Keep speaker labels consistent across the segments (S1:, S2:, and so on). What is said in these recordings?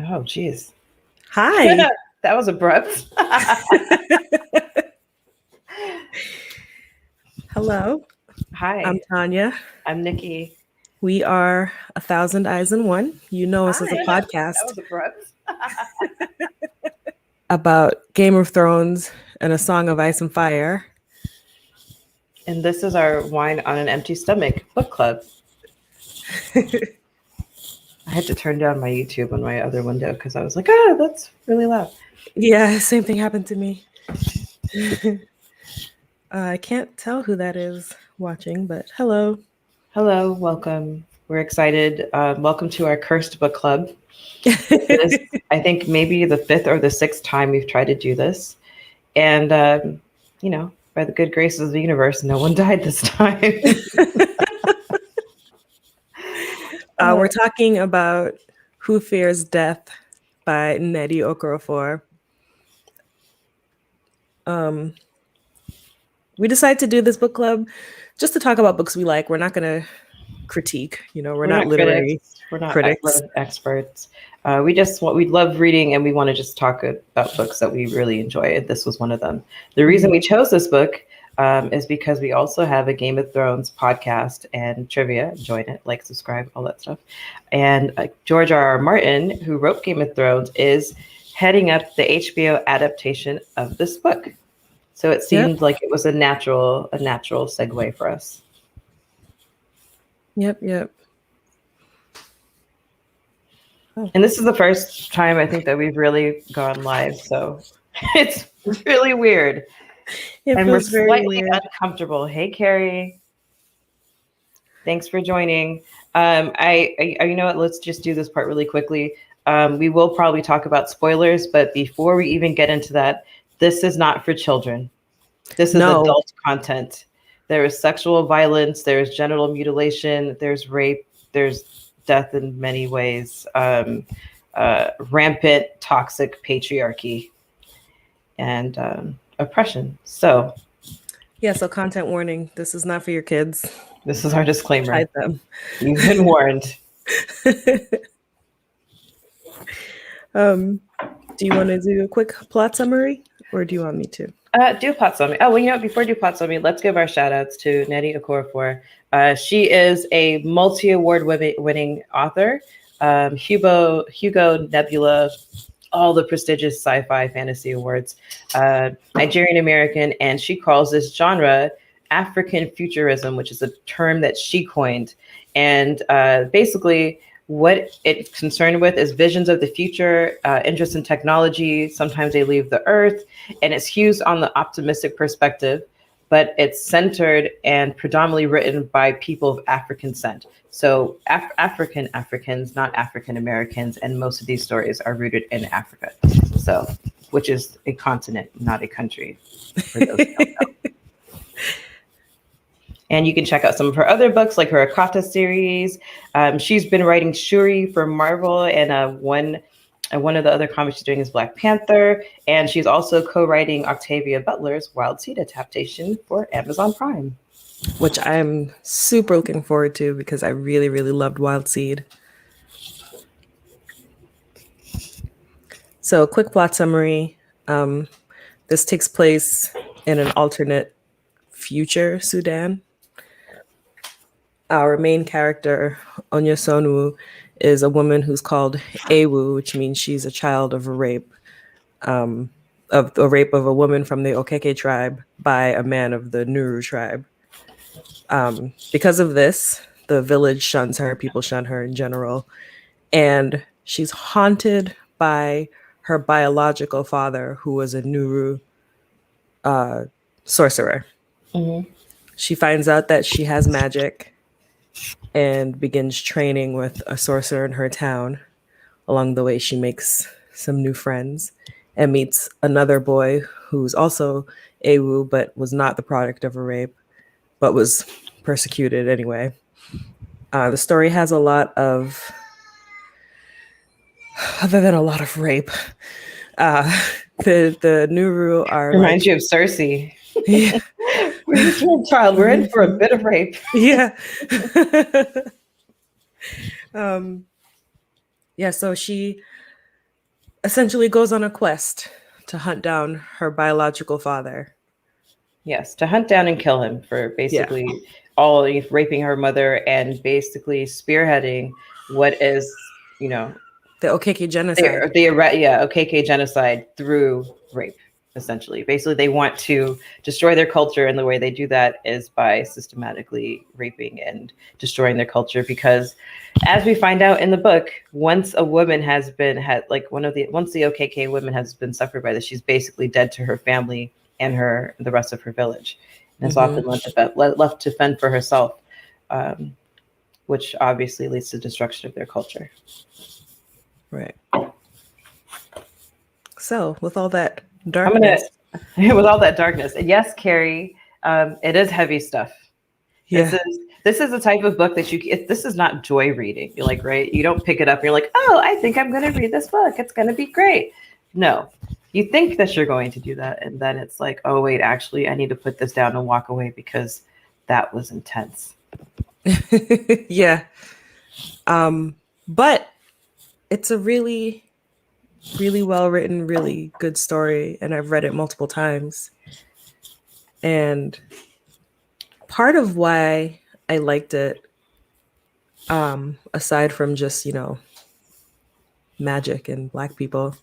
S1: Oh, geez.
S2: Hi.
S1: That was abrupt.
S2: Hello. I'm
S1: Hi,
S2: Tanya.
S1: I'm Nikki.
S2: We are A Thousand Eyes in One. You know us as a
S1: Hi. That
S2: podcast
S1: was abrupt.
S2: about Game of Thrones and A Song of Ice and Fire.
S1: And this is our Wine on an Empty Stomach book club. I had to turn down my YouTube on my other window because I was like, that's really loud.
S2: Yeah, same thing happened to me. I can't tell who that is watching, but hello.
S1: Hello, welcome. We're excited. Welcome to our cursed book club. This is, I think, maybe the fifth or the sixth time we've tried to do this. And, by the good graces of the universe, no one died this time.
S2: We're talking about Who Fears Death by Nnedi Okorafor. We decided to do this book club just to talk about books we like. We're not going to critique, we're not literary
S1: critics. We're not
S2: critics.
S1: experts. We love reading and we want to just talk about books that we really enjoy. And this was one of them. The reason we chose this book is because we also have a Game of Thrones podcast and trivia. Join it, like, subscribe, all that stuff. And George R.R. Martin, who wrote Game of Thrones, is heading up the HBO adaptation of this book. So it seemed like it was a natural segue for us.
S2: Yep.
S1: And this is the first time I think that we've really gone live, so it's really weird. And we're slightly uncomfortable. Hey, Carrie. Thanks for joining. You know what? Let's just do this part really quickly. We will probably talk about spoilers, but before we even get into that, this is not for children. This is adult content. There is sexual violence. There's genital mutilation. There's rape. There's death in many ways. Rampant, toxic patriarchy and oppression. So
S2: content warning. This is not for your kids.
S1: This is our disclaimer.
S2: Hide them.
S1: You've been warned.
S2: Do you want to do a quick plot summary, or do you want me to?
S1: Do a plot summary. Oh, well, before I do plot summary, let's give our shout outs to Nnedi Okorafor. She is a multi-award winning author, Hugo, Nebula, all the prestigious sci-fi fantasy awards, Nigerian American, and she calls this genre African futurism, which is a term that she coined. And basically, what it's concerned with is visions of the future, interest in technology. Sometimes they leave the earth, and it's used on the optimistic perspective, but it's centered and predominantly written by people of African descent. So Africans, not African Americans, and most of these stories are rooted in Africa. So, which is a continent, not a country, for those who don't know. And you can check out some of her other books, like her Akata series. She's been writing Shuri for Marvel, and one of the other comics she's doing is Black Panther. And she's also co-writing Octavia Butler's Wild Seed adaptation for Amazon Prime,
S2: which I'm super looking forward to because I really, really loved Wild Seed. So, quick plot summary. This takes place in an alternate future Sudan. Our main character, Onyesonu, is a woman who's called Ewu, which means she's a child of a rape, of a woman from the Okeke tribe by a man of the Nuru tribe. Because of this, the village shuns her, people shun her in general, and she's haunted by her biological father, who was a Nuru sorcerer.
S1: Mm-hmm.
S2: She finds out that she has magic and begins training with a sorcerer in her town. Along the way, she makes some new friends and meets another boy who's also Ewu, but was not the product of a rape, but was persecuted anyway. The story has a lot of, other than a lot of rape, the Nuru are
S1: reminds you of Cersei.
S2: Yeah.
S1: We're just a child. We're in for a bit of rape.
S2: Yeah. So she essentially goes on a quest to hunt down her biological father.
S1: Yes, to hunt down and kill him for
S2: Yeah.
S1: basically all raping her mother and basically spearheading what is, you know,
S2: The Okeke genocide.
S1: yeah, OKK genocide through rape, essentially. Basically, they want to destroy their culture, and the way they do that is by systematically raping and destroying their culture. Because, as we find out in the book, once a woman has been had like once the OKK woman has been suffered by this, she's basically dead to her family and the rest of her village, and is often left to fend for herself. Which obviously leads to destruction of their culture.
S2: Right. So, with all that
S1: I'm gonna
S2: darkness,
S1: with all that darkness. And yes, Carrie, it is heavy stuff. This
S2: yeah.
S1: is this is the type of book that this is not joy reading. You're like, right? You don't pick it up and you're like, oh, I think I'm gonna read this book. It's gonna be great. No. You think that you're going to do that, and then it's like, oh wait, actually I need to put this down and walk away because that was intense.
S2: Yeah. But it's a really, really well written, really good story, and I've read it multiple times. And part of why I liked it, aside from just, magic and Black people,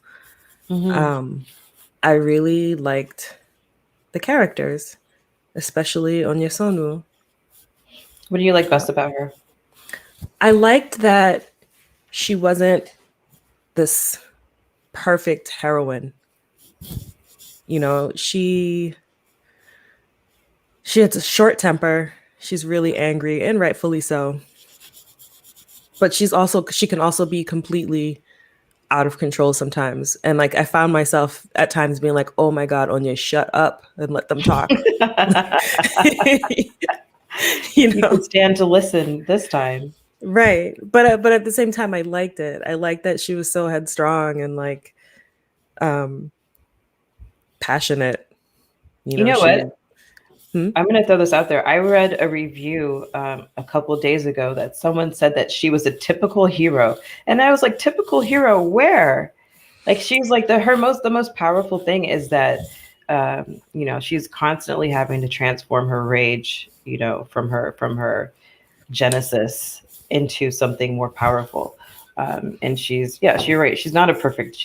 S2: I really liked the characters, especially Onyesonu.
S1: What do you like best about her?
S2: I liked that she wasn't this perfect heroine. She has a short temper. She's really angry, and rightfully so. But she can also be completely out of control sometimes. And like I found myself at times being like, "Oh my God, Onya, shut up and let them talk."
S1: You could stand to listen this time.
S2: Right. But at the same time, I liked it. I liked that she was so headstrong and like um passionate.
S1: You know
S2: She
S1: what? I'm going to throw this out there. I read a review a couple of days ago that someone said that she was a typical hero, and I was like, typical hero where? Like she's like the most powerful thing is that she's constantly having to transform her rage, from her genesis into something more powerful. And you're right. She's not a perfect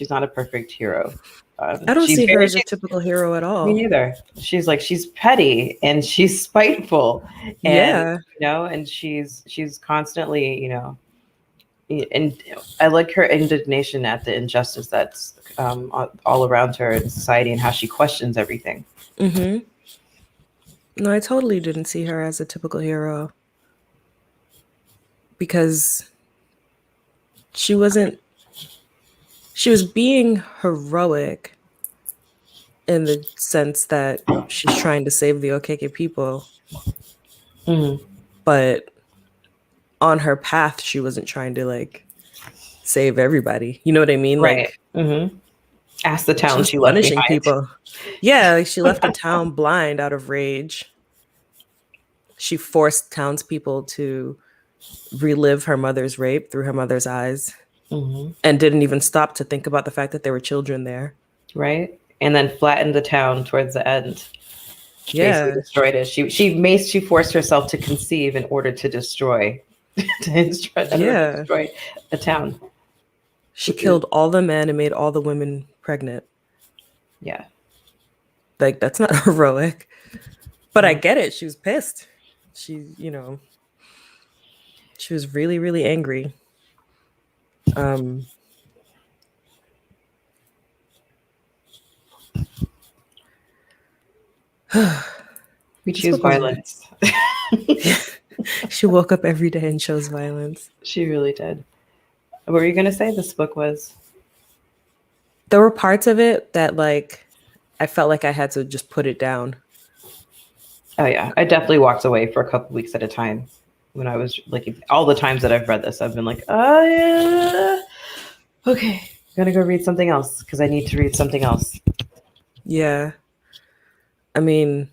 S1: hero.
S2: I don't
S1: She's
S2: see her
S1: very
S2: as a typical hero at
S1: Me
S2: all.
S1: neither. She's petty and she's spiteful, and
S2: Yeah.
S1: and she's constantly, and I like her indignation at the injustice that's all around her in society and how she questions everything.
S2: Mm-hmm. No, I totally didn't see her as a typical hero because she wasn't she was being heroic in the sense that she's trying to save the Okeke people,
S1: Mm-hmm.
S2: but on her path she wasn't trying to like save everybody. You know what I mean?
S1: Right.
S2: Like
S1: Mm-hmm. Ask the town
S2: she's
S1: she left
S2: punishing
S1: behind.
S2: people. Yeah, like she left the town blind out of rage. She forced townspeople to relive her mother's rape through her mother's eyes
S1: Mm-hmm.
S2: and didn't even stop to think about the fact that there were children there.
S1: Right. And then flattened the town towards the end. Basically
S2: Yeah.
S1: destroyed it. She forced herself to conceive in order to destroy
S2: Yeah.
S1: destroy a town.
S2: She
S1: Which is
S2: killed all the men and made all the women pregnant.
S1: yeah.
S2: Like, that's not heroic. But I
S1: No.
S2: get it. She was pissed. She, she was really, really angry. Um,
S1: We
S2: this
S1: choose
S2: book was,
S1: violence.
S2: she woke up every day and chose violence.
S1: She really did. What were you gonna say this book was?
S2: There were parts of it that, like, I felt like I had to just put it down.
S1: Oh yeah. I definitely walked away for a couple weeks at a time. When I was like all the times that I've read this, I've been like, oh yeah. Okay. I'm gonna go read something else because I need to read something else.
S2: Yeah. I mean,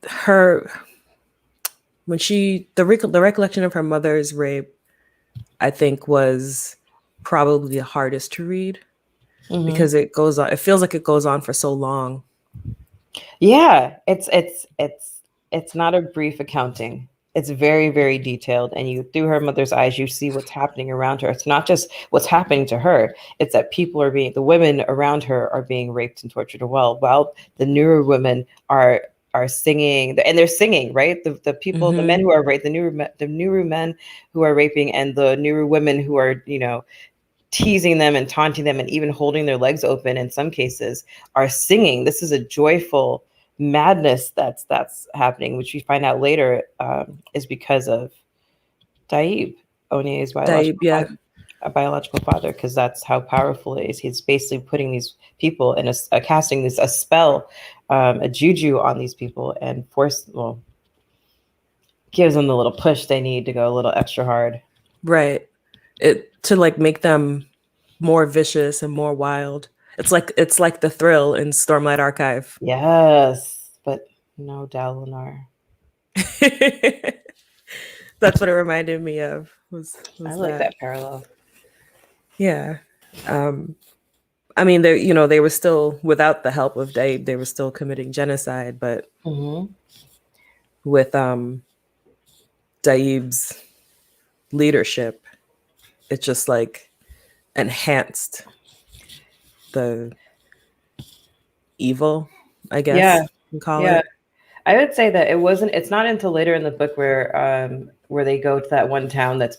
S2: her when the recollection of her mother's rape I think was probably the hardest to read
S1: Hmm.
S2: because it goes on. It feels like it goes on for so long.
S1: Yeah, it's not a brief accounting. It's very, very detailed, and you through her mother's eyes, you see what's happening around her. It's not just what's happening to her; it's that the women around her are being raped and tortured as well, while the newer women are singing, and they're singing, right? The people, the men
S2: Hmm.
S1: who are raped, the newer men who are raping, and the newer women who are, teasing them and taunting them and even holding their legs open in some cases are singing. This is a joyful madness that's happening, which we find out later is because of Taib, Onye's
S2: Daib, yeah,
S1: biological father, because that's how powerful it is. He's basically putting these people in casting this a spell, a juju on these people, and gives them the little push they need to go a little extra hard.
S2: right. It to like make them more vicious and more wild. It's like the thrill in Stormlight Archive.
S1: Yes, but no Dalinar.
S2: That's what it reminded me of.
S1: I
S2: Was
S1: like
S2: that?
S1: that parallel.
S2: Yeah. Um, I mean, they were still without the help of Daib, they were still committing genocide, but
S1: Hmm.
S2: with Daib's leadership, it just like enhanced the evil, I
S1: Yeah,
S2: guess you call
S1: yeah.
S2: it.
S1: I would say that it's not until later in the book where they go to that one town that's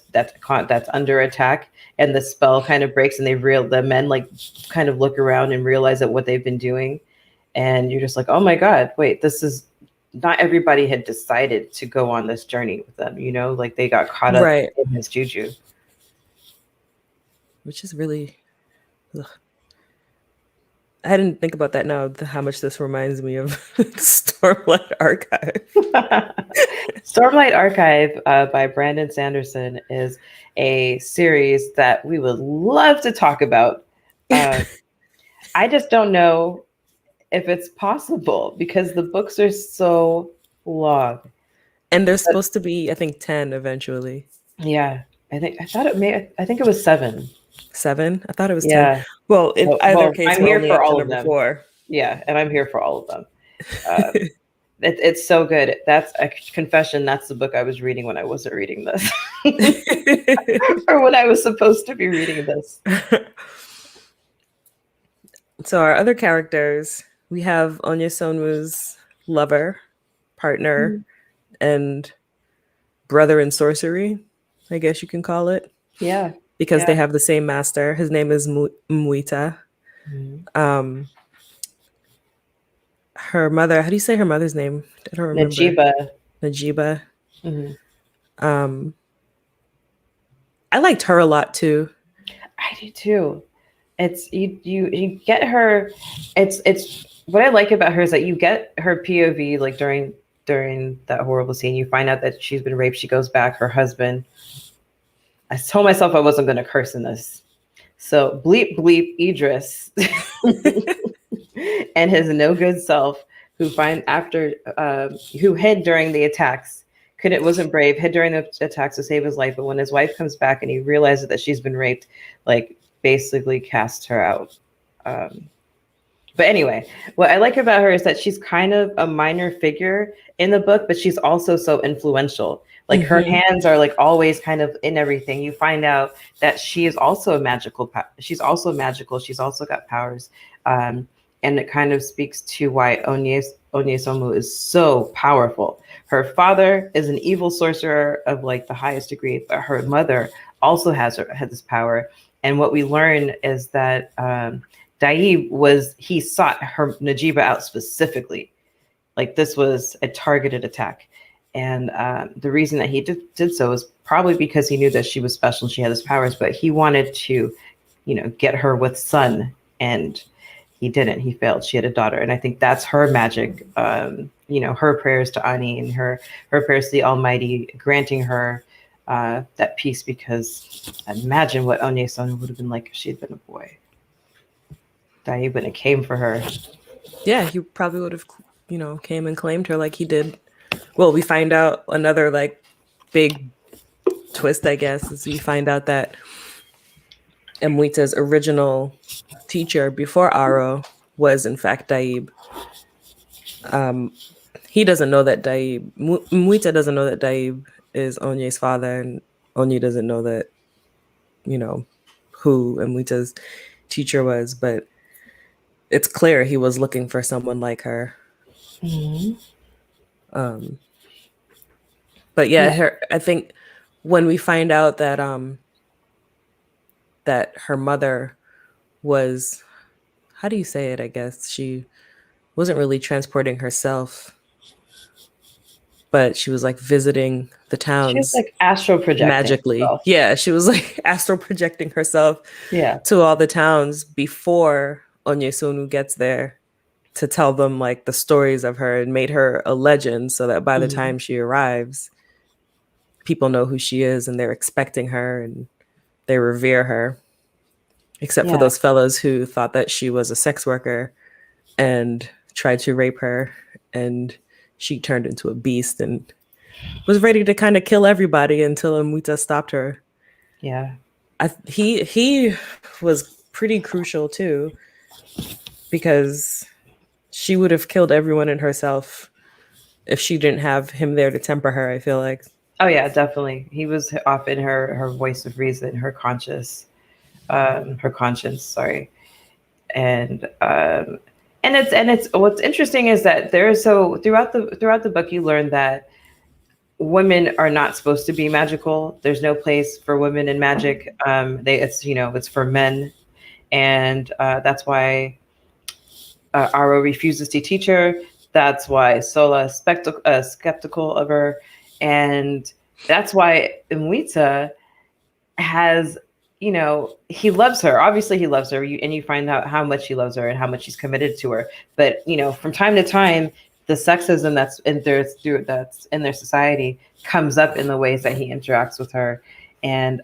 S1: under attack, and the spell kind of breaks, and the men like kind of look around and realize that what they've been doing, and you're just like, oh my god, wait, this is not everybody had decided to go on this journey with them, like they got caught up
S2: Right.
S1: in this juju.
S2: Which is really, ugh. I didn't think about that now, how much this reminds me of Stormlight Archive.
S1: Stormlight Archive by Brandon Sanderson is a series that we would love to talk about. Uh, I just don't know if it's possible because the books are so long.
S2: And there's
S1: But
S2: supposed to be, I think, 10 eventually.
S1: yeah, I think it was seven.
S2: 7? I thought it was 10.
S1: Yeah.
S2: Well, in either
S1: Well,
S2: case,
S1: I'm
S2: we're
S1: here
S2: only
S1: for
S2: up to
S1: all of
S2: number
S1: them.
S2: 4.
S1: Yeah, and I'm here for all of them. Um, it's so good. That's a confession. That's the book I was reading when I wasn't reading this, or when I was supposed to be reading this.
S2: So our other characters, we have Onya Sonwoo's lover, partner, and brother in sorcery, I guess you can call it,
S1: Yeah,
S2: because they
S1: yeah.
S2: have the same master. His name is Muita.
S1: Mhm.
S2: Um, her mother, how do you say her mother's name? I don't remember.
S1: Najiba.
S2: Najiba.
S1: Mhm.
S2: Um, I liked her a lot too.
S1: I do too. It's you get her. It's what I like about her is that you get her POV like during that horrible scene. You find out that she's been raped. She goes back. Her husband. I told myself I wasn't going to curse in this. So bleep bleep Idris and his no good self who hid during the attacks, couldn't wasn't brave, hid during the attacks to save his life, but when his wife comes back and he realizes that she's been raped, like basically cast her out. um, but anyway, what I like about her is that she's kind of a minor figure in the book, but she's also so influential. Like her
S2: Hmm.
S1: hands are like always kind of in everything. You find out that she is also a magical. She's also magical. She's also got powers, um, and it kind of speaks to why Onyesomu is so powerful. Her father is an evil sorcerer of like the highest degree, but her mother also has this power. And what we learn is that. Daib he sought her Najiba out specifically. Like this was a targeted attack. And the reason that he did so is probably because he knew that she was special and she had his powers, but he wanted to, get her with Sun, and he didn't. He failed. She had a daughter. And I think that's her magic, her prayers to Ani and her prayers to the Almighty, granting her that peace, because imagine what Onye-san would have been like if she had been a boy. Daib when it came for her.
S2: Yeah, he probably would have, came and claimed her like he did. Well, we find out another like big twist, I guess, is we find out that Mwita's original teacher before Aro was in fact Daib. He doesn't know that Mwita doesn't know that Daib is Onye's father, and Onye doesn't know that, you know, who Mwita's teacher was, but it's clear he was looking for someone like her.
S1: Mhm.
S2: But yeah, I think when we find out that that her mother was, how do you say it? I guess she wasn't really transporting herself, but she was like visiting the
S1: She was
S2: towns
S1: like astral projecting
S2: magically.
S1: herself.
S2: Yeah, she was like astral projecting herself
S1: Yeah.
S2: to all the towns before Onyesonu gets there to tell them like the stories of her and made her a legend so that by the
S1: Mhm.
S2: time she arrives, people know who she is and they're expecting her and they revere her. Except for
S1: Yeah.
S2: those fellows who thought that she was a sex worker and tried to rape her, and she turned into a beast and was ready to kind of kill everybody until Amuta stopped her.
S1: Yeah.
S2: He was pretty crucial too, because she would have killed everyone in herself if she didn't have him there to temper her, I feel like.
S1: Oh yeah, definitely. He was off in her voice of reason, her conscience. Sorry, and it's what's interesting is that there's so throughout the book you learn that women are not supposed to be magical. There's no place for women in magic. It's for men, and that's why Aro refuses to teach her. That's why Sola is skeptical of her, and that's why Imwita has, he loves her. Obviously, he loves her, and you find out how much he loves her and how much he's committed to her. But from time to time, the sexism that's in their society comes up in the ways that he interacts with her, and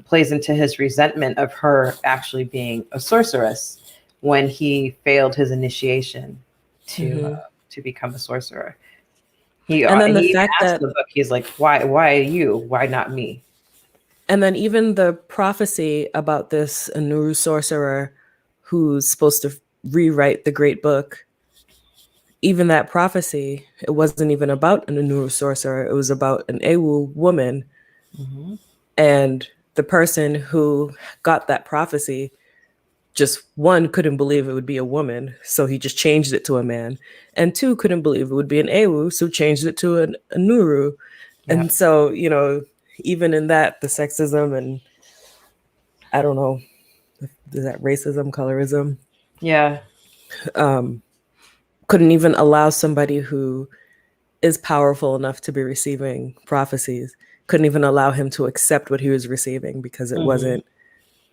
S1: plays into his resentment of her actually being a sorceress when he failed his initiation to uh,
S2: Mm-hmm.
S1: to become a sorcerer. He
S2: And then
S1: he
S2: the
S1: even
S2: fact
S1: asked in
S2: that,
S1: the book, he's like, why you? Why not me?
S2: and then even the prophecy about this Anuru sorcerer who's supposed to rewrite the great book, even that prophecy, it wasn't even about an Anuru sorcerer. It was about an Ewu woman.
S1: Mm-hmm.
S2: And the person who got that prophecy, just one, couldn't believe it would be a woman, so he just changed it to a man. And two, couldn't believe it would be an Ewu, so changed it to a Nuru.
S1: Yeah.
S2: And so, even in that, the sexism and, I don't know, is that racism, colorism?
S1: Yeah.
S2: Couldn't even allow somebody who is powerful enough to be receiving prophecies, couldn't even allow him to accept what he was receiving because it
S1: Mm-hmm.
S2: wasn't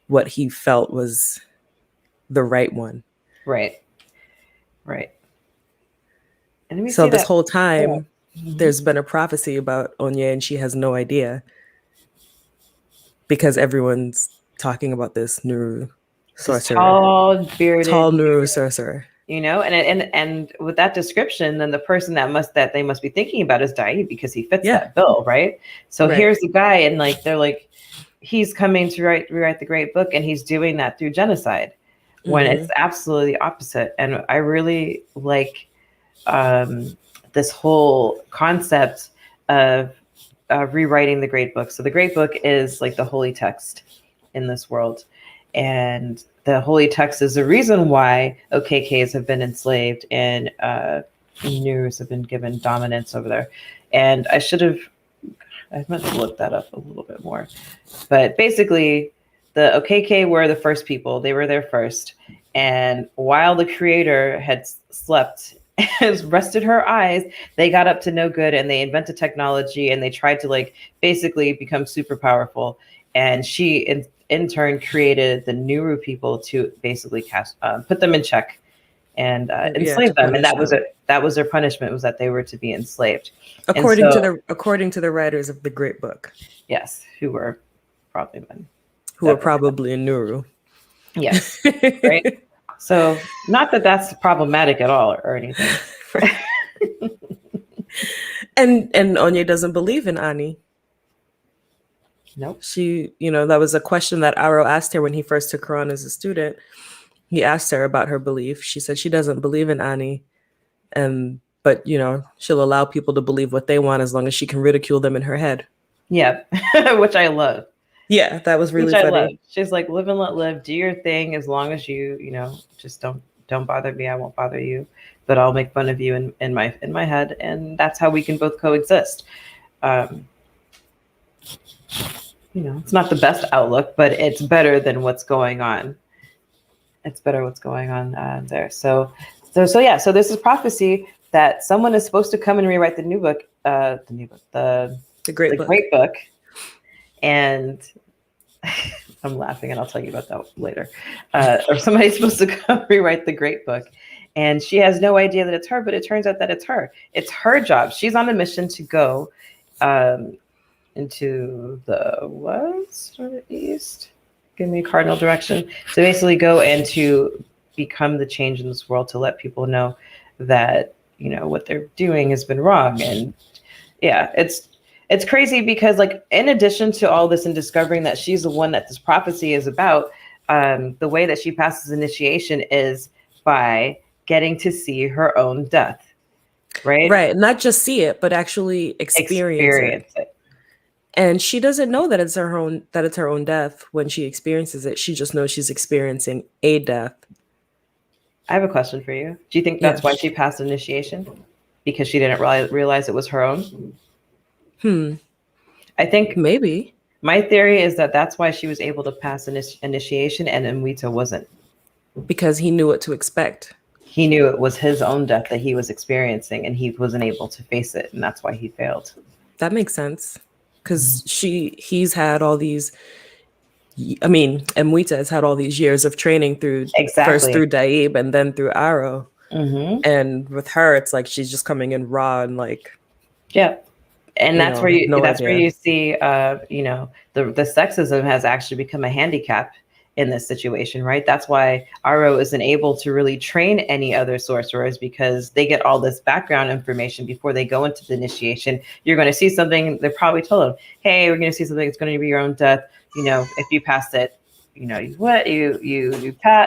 S2: what he felt was the right one.
S1: Right. Right. And let me
S2: So
S1: see
S2: this
S1: that.
S2: whole
S1: Yeah.
S2: time,
S1: Mm-hmm.
S2: there's been a prophecy about Onye, and she has no idea because everyone's talking about this new
S1: This
S2: sorcerer,
S1: tall,
S2: tall
S1: bearded,
S2: new sorcerer.
S1: and with that description, then the person that they must be thinking about is Dai because he fits
S2: Yeah,
S1: that bill, right? So
S2: right.
S1: here's the guy, and like they're like, he's coming to rewrite the great book, and he's doing that through genocide, when
S2: Mm-hmm.
S1: it's absolutely the opposite. And I really like this whole concept of rewriting the great book. So the great book is like the holy text in this world. And the holy text is the reason why OKKs have been enslaved and News have been given dominance over there. And I meant to look that up a little bit more. But basically, the OKK were the first people. They were there first. And while the creator had slept and rested her eyes, they got up to no good and they invented technology and they tried to like basically become super powerful. And she in turn created the Nuru people to basically put them in check and
S2: Yeah, to
S1: enslave them. And
S2: punish
S1: that was
S2: them.
S1: it. That was their punishment, was that they were to be enslaved. And
S2: According to
S1: so,
S2: the writers of the great book,
S1: yes, who were probably men.
S2: who are
S1: Definitely.
S2: probably in Nuru.
S1: Yes. Right. So, not that that's problematic at all or anything.
S2: And Onye doesn't believe in Ani.
S1: Nope.
S2: She, that was a question that Aro asked her when he first took her on as a student. He asked her about her belief. She said she doesn't believe in Ani, but she'll allow people to believe what they want as long as she can ridicule them in her head.
S1: Yeah, which I love.
S2: Yeah, that was really
S1: Which I
S2: funny.
S1: love. She's like, live and let live. Do your thing as long as just don't bother me. I won't bother you, but I'll make fun of you in my head, and that's how we can both coexist. Um, it's not the best outlook, but it's better than what's going on. It's better what's going on there. So yeah. So this is prophecy that someone is supposed to come and rewrite the
S2: Great book.
S1: Great Book, and I'm laughing, and I'll tell you about that later. Or somebody's supposed to come rewrite the Great Book, and she has no idea that it's her. But it turns out that it's her. It's her job. She's on a mission to go into the west or the east. Give me a cardinal direction. So basically go and to become the change in this world, to let people know that, what they're doing has been wrong. And yeah, it's crazy because, like, in addition to all this and discovering that she's the one that this prophecy is about, the way that she passes initiation is by getting to see her own death. Right.
S2: Not just see it, but actually experience it. And she doesn't know that it's her own death when she experiences it. She just knows she's experiencing a death.
S1: I have a question for you. Do you think that's why she passed initiation? Because she didn't realize it was her own? I think
S2: maybe.
S1: My theory is that that's why she was able to pass initiation and Nwita wasn't.
S2: Because he knew what to expect.
S1: He knew it was his own death that he was experiencing, and he wasn't able to face it, and that's why he failed.
S2: That makes sense. Because he's had all these, Nwita has had all these years of training first through Daib and then through Aro.
S1: Mm-hmm.
S2: And with her, it's like she's just coming in raw and like.
S1: Yeah. And that's where you see, the sexism has actually become a handicap in this situation, right? That's why Aro isn't able to really train any other sorcerers, because they get all this background information before they go into the initiation. You're going to see something. They probably told them, hey, we're going to see something. It's going to be your own death. If you pass it, you pass.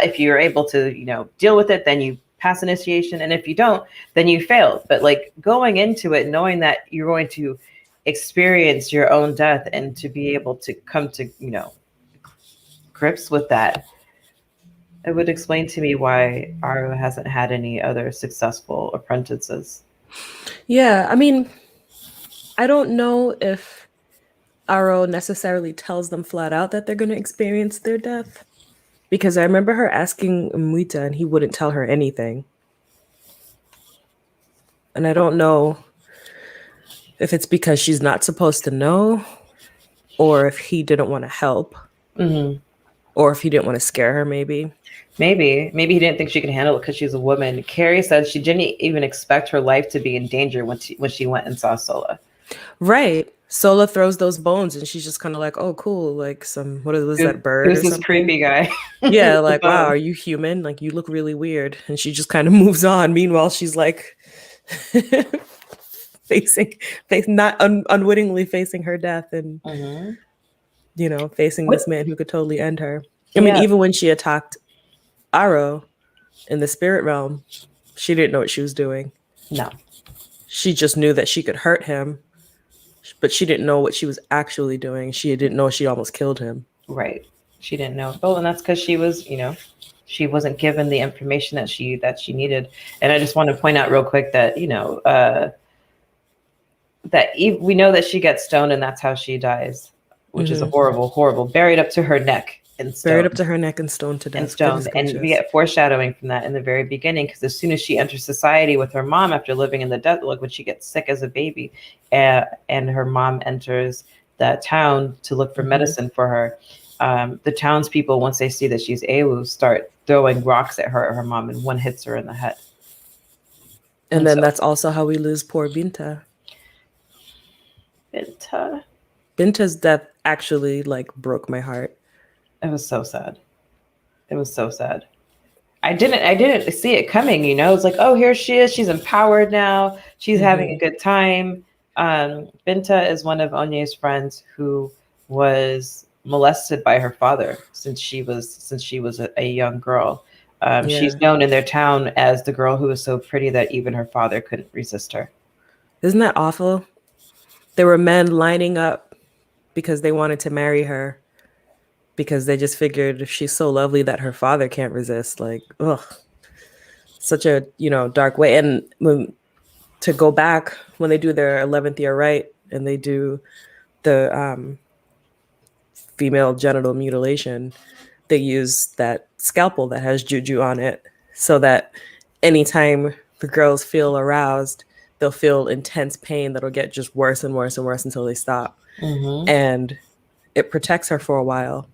S1: If you're able to, deal with it, then you pass initiation. And if you don't, then you failed. But like going into it, knowing that you're going to experience your own death and to be able to come to, grips with that, it would explain to me why Aro hasn't had any other successful apprentices.
S2: Yeah, I don't know if Aro necessarily tells them flat out that they're going to experience their death, because I remember her asking Nwita and he wouldn't tell her anything. And I don't know if it's because she's not supposed to know, or if he didn't want to help.
S1: Mm-hmm.
S2: Or if he didn't want to scare her, maybe.
S1: Maybe he didn't think she could handle it because she's a woman. Carrie said she didn't even expect her life to be in danger when she went and saw Sola.
S2: Right. Sola throws those bones and she's just kind of like, oh, cool. Like that bird
S1: Who's this creepy guy?
S2: Yeah, like, wow, are you human? Like, you look really weird. And she just kind of moves on. Meanwhile, she's like unwittingly facing her death and facing this man who could totally end her. I mean, even when she attacked Aro in the spirit realm, she didn't know what she was doing.
S1: No.
S2: She just knew that she could hurt him, but she didn't know what she was actually doing. She didn't know she almost killed him.
S1: Right. She didn't know. Oh, and that's because she was, she wasn't given the information that she needed. And I just want to point out real quick that, that we know that she gets stoned and that's how she dies, which is a horrible, horrible, buried up to her neck and stoned.
S2: Buried up to her neck and stoned to death.
S1: And stoned. And we get foreshadowing from that in the very beginning, because as soon as she enters society with her mom after living in the desert, like when she gets sick as a baby, and her mom enters that town to look for medicine for her, the townspeople, once they see that she's Ewu, start throwing rocks at her mom, and one hits her in the head.
S2: And then that's also how we lose poor Binta. Binta's death actually broke my heart.
S1: It was so sad. It was so sad. I didn't see it coming, It's like, oh, here she is. She's empowered now. She's having a good time. Binta is one of Onye's friends who was molested by her father since she was a young girl. She's
S2: Yeah.
S1: known in their town as the girl who was so pretty that even her father couldn't resist her.
S2: Isn't that awful? There were men lining up because they wanted to marry her because they just figured if she's so lovely that her father can't resist. Like, ugh, such a, dark way. And to go back when they do their 11th year rite and they do the female genital mutilation, they use that scalpel that has juju on it so that anytime the girls feel aroused, they'll feel intense pain that'll get just worse and worse and worse until they stop.
S1: Mm-hmm.
S2: And it protects her for a while.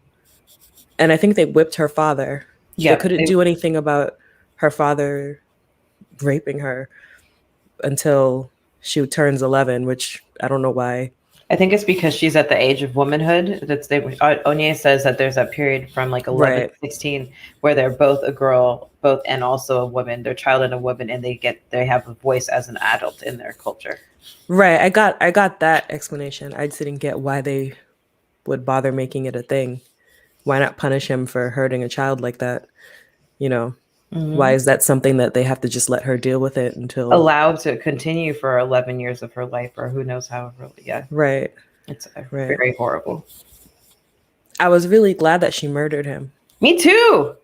S2: And I think they whipped her father. They
S1: Yeah,
S2: couldn't do anything about her father raping her until she turns 11, which I don't know why.
S1: I think it's because she's at the age of womanhood. Onye says that there's that period from like 11
S2: Right.
S1: to 16 where they're both a girl, both and also a woman. They're child and a woman, and they have a voice as an adult in their culture.
S2: Right. I got that explanation. I just didn't get why they would bother making it a thing. Why not punish him for hurting a child like that? You know, why
S1: Mm-hmm.
S2: is that something that they have to just let her deal with it until
S1: Allowed to continue for 11 years of her life, or who knows how. Really, yeah,
S2: right,
S1: it's
S2: right.
S1: very horrible.
S2: I was really glad that she murdered him.
S1: Me too.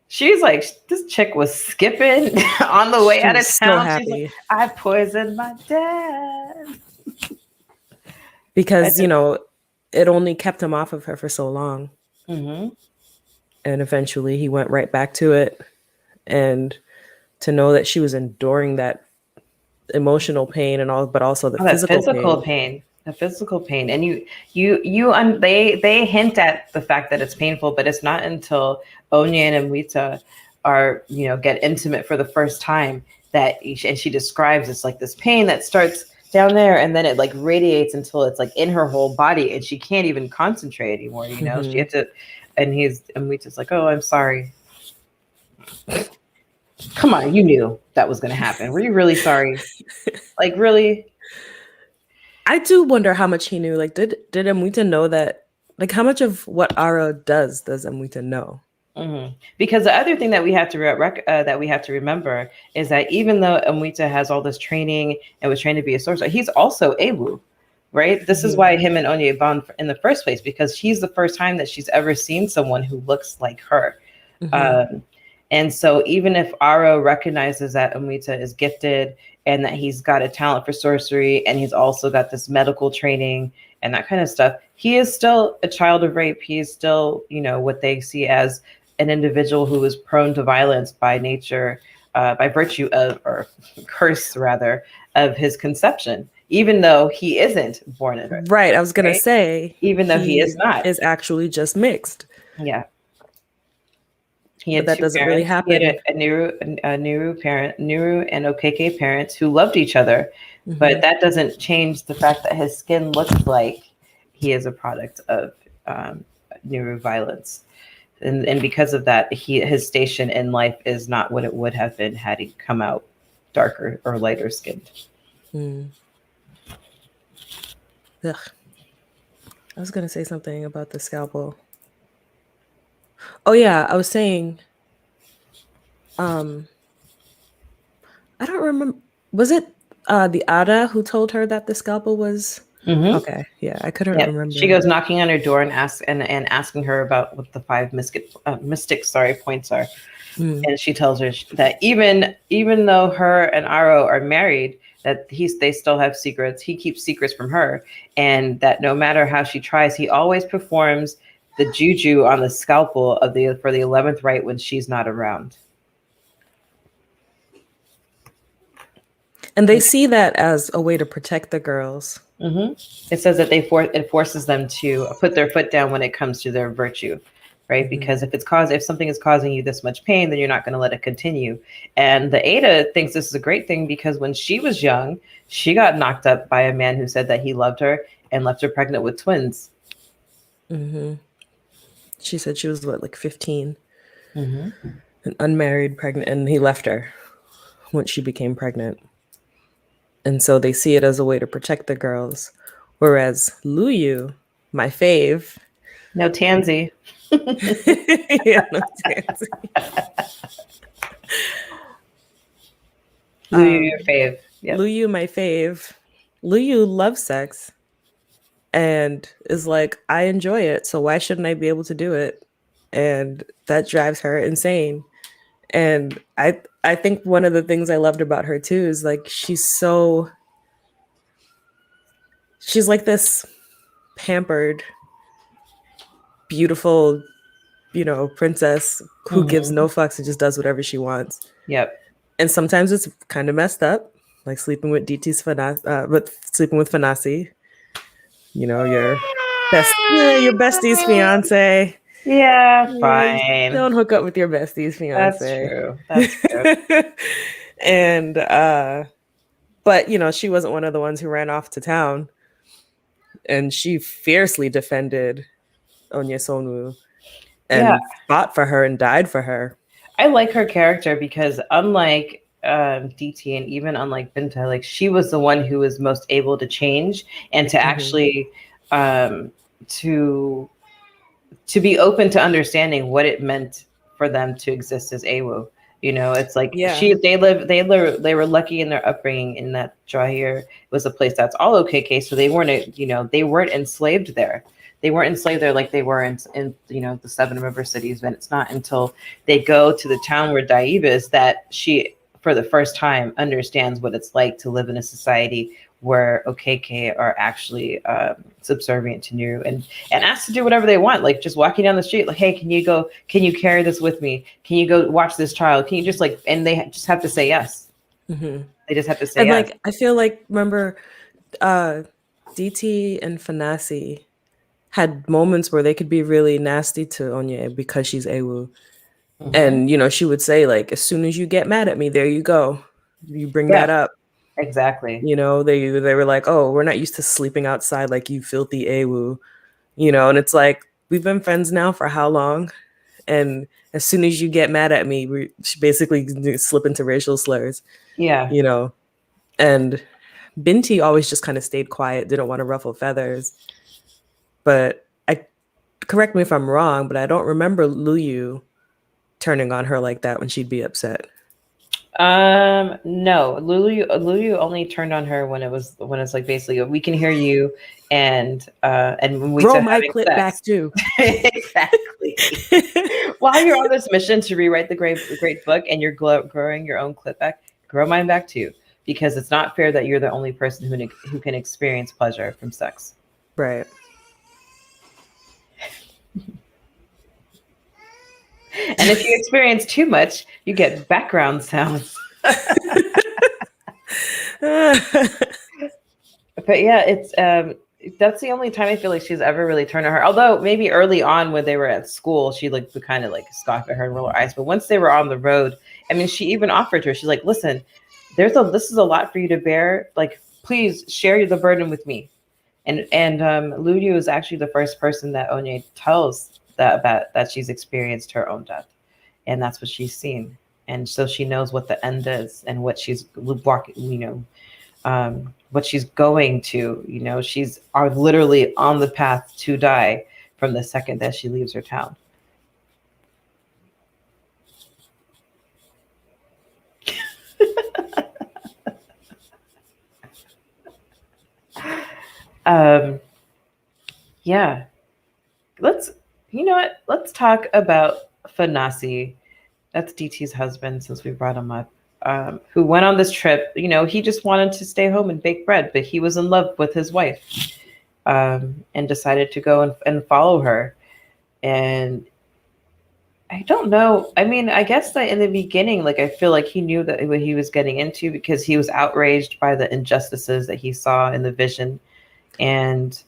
S1: She's like, this chick was skipping on the way
S2: She
S1: out
S2: was
S1: of
S2: so
S1: town. She's like,
S2: happy
S1: I poisoned my dad. I
S2: because,
S1: just,
S2: it only kept him off of her for so long.
S1: mm-hmm.
S2: And eventually he went right back to it. And to know that she was enduring that emotional pain and all, but also the
S1: Oh, that
S2: physical
S1: physical
S2: pain.
S1: pain, the physical pain, and they hint at the fact that it's painful, but it's not until Onye and Mwita are get intimate for the first time and she describes it's like this pain that starts down there and then it like radiates until it's like in her whole body and she can't even concentrate anymore. She
S2: Mm-hmm.
S1: had to, and Mwita's like, oh, I'm sorry. Come on, you knew that was going to happen. Were you really sorry? Like, really?
S2: I do wonder how much he knew. Like, did Amwita know that? Like, how much of what Ara does Amwita know?
S1: Mm-hmm. Because the other thing that we have to that we have to remember is that even though Amwita has all this training and was trained to be a sorcerer, he's also Ewu, right? This is
S2: Mm-hmm.
S1: why him and Onye bond in the first place, because he's the first time that she's ever seen someone who looks like her.
S2: Mm-hmm.
S1: And so even if Aro recognizes that Amwita is gifted and that he's got a talent for sorcery and he's also got this medical training and that kind of stuff, he is still a child of rape. He is still, what they see as an individual who is prone to violence by nature, by virtue of, or curse rather, of his conception, even though he isn't born in it,
S2: Right. I was gonna
S1: right?
S2: say
S1: Even though he is
S2: he
S1: not.
S2: is actually just mixed,
S1: Yeah. He
S2: but
S1: had
S2: that
S1: two
S2: doesn't really
S1: parents. He had
S2: happen.
S1: Nuru and Okeke parents who loved each other, but
S2: Mm-hmm.
S1: that doesn't change the fact that his skin looks like he is a product of Nuru violence, and because of that, his station in life is not what it would have been had he come out darker or lighter skinned.
S2: Mm. Ugh. I was gonna say something about the scalpel. Oh yeah, I was saying. Um, I don't remember. Was it the Ada who told her that the scalpel was?
S1: Mm-hmm.
S2: Okay, yeah, I couldn't
S1: Yep. She
S2: remember.
S1: goes knocking on her door and asking her about what the five mystic points are.
S2: Mm.
S1: And she tells her that even though her and Aro are married, that they still have secrets. He keeps secrets from her, and that no matter how she tries, he always performs the juju on the scalpel for the 11th rite when she's not around.
S2: And they see that as a way to protect the girls.
S1: Mm-hmm. It says that it forces them to put their foot down when it comes to their virtue, right?
S2: Mm-hmm.
S1: Because if something is causing you this much pain, then you're not going to let it continue. And the Ada thinks this is a great thing because when she was young, she got knocked up by a man who said that he loved her and left her pregnant with twins.
S2: Mm-hmm. She said she was what, like 15,
S1: Mm-hmm.
S2: and unmarried, pregnant, and he left her once she became pregnant. And so they see it as a way to protect the girls. Whereas Luyu my fave.
S1: No Tansy.
S2: Yeah, no chance.
S1: Lou, your fave. Yep.
S2: Luyu, my fave. Luyu loves sex and is like, I enjoy it, so why shouldn't I be able to do it? And that drives her insane. And I think one of the things I loved about her too is like she's like this pampered, beautiful, princess who gives
S1: Hmm.
S2: no fucks and just does whatever she wants.
S1: Yep.
S2: And sometimes it's kind of messed up, like sleeping with with sleeping with Fanasi, your bestie's fiance.
S1: Yeah,
S2: You
S1: fine.
S2: don't hook up with your bestie's
S1: That's
S2: fiance.
S1: true. That's true.
S2: And but she wasn't one of the ones who ran off to town, and she fiercely defended Onye
S1: Yeah,
S2: and fought for her and died for her.
S1: I like her character because unlike DT and even unlike Binta, like she was the one who was most able to change and to
S2: Hmm.
S1: actually um, to to be open to understanding what it meant for them to exist as Awu. It's like
S2: Yeah.
S1: they were lucky in their upbringing in that Jahir was a place that's all OKK, so they weren't enslaved there. They weren't enslaved there like they were in the Seven River cities. And it's not until they go to the town where Daib is that she, for the first time, understands what it's like to live in a society where OKK are actually subservient to Nuru and asked to do whatever they want, like just walking down the street, like, hey, can you carry this with me? Can you go watch this child? Can you just and they just have to say yes.
S2: Hmm.
S1: They just have to say
S2: And
S1: yes.
S2: like I feel like, remember, uh DT and Fanasi had moments where they could be really nasty to Onye because she's Ewu.
S1: Mm-hmm.
S2: And she would say, like, as soon as you get mad at me, there you go. You bring
S1: Yeah,
S2: that up.
S1: exactly.
S2: They were like, oh, we're not used to sleeping outside like you filthy Ewu. And it's like, we've been friends now for how long? And as soon as you get mad at me, we basically slip into racial slurs,
S1: Yeah.
S2: you know. And Binti always just kind of stayed quiet, didn't want to ruffle feathers. But correct me if I'm wrong, but I don't remember Luyu turning on her like that when she'd be upset.
S1: No, Lulu only turned on her when it's like basically we can hear you and when we
S2: Roll
S1: start
S2: my
S1: having
S2: clip
S1: sex.
S2: back too.
S1: Exactly. While you're on this mission to rewrite the great book and you're growing your own clip back, grow mine back too, because it's not fair that you're the only person who can experience pleasure from sex.
S2: Right.
S1: And if you experience too much, you get background sounds. But yeah, it's that's the only time I feel like she's ever really turned on her. Although maybe early on when they were at school, she would kind of like scoff at her and roll her eyes. But once they were on the road, I mean, she even offered her. She's like, "Listen, this is a lot for you to bear. Like, please share the burden with me." And Luyu is actually the first person that Onye tells that she's experienced her own death, and that's what she's seen, and so she knows what the end is and what she's walking. What she's going to. She's are literally on the path to die from the second that she leaves her town. um, yeah, let's. You know what? Let's talk about Fanasi. That's DT's husband, since we brought him up. Who went on this trip? He just wanted to stay home and bake bread, but he was in love with his wife, and decided to go and follow her. And I don't know. I mean, I guess that in the beginning, like I feel like he knew that what he was getting into because he was outraged by the injustices that he saw in the vision, and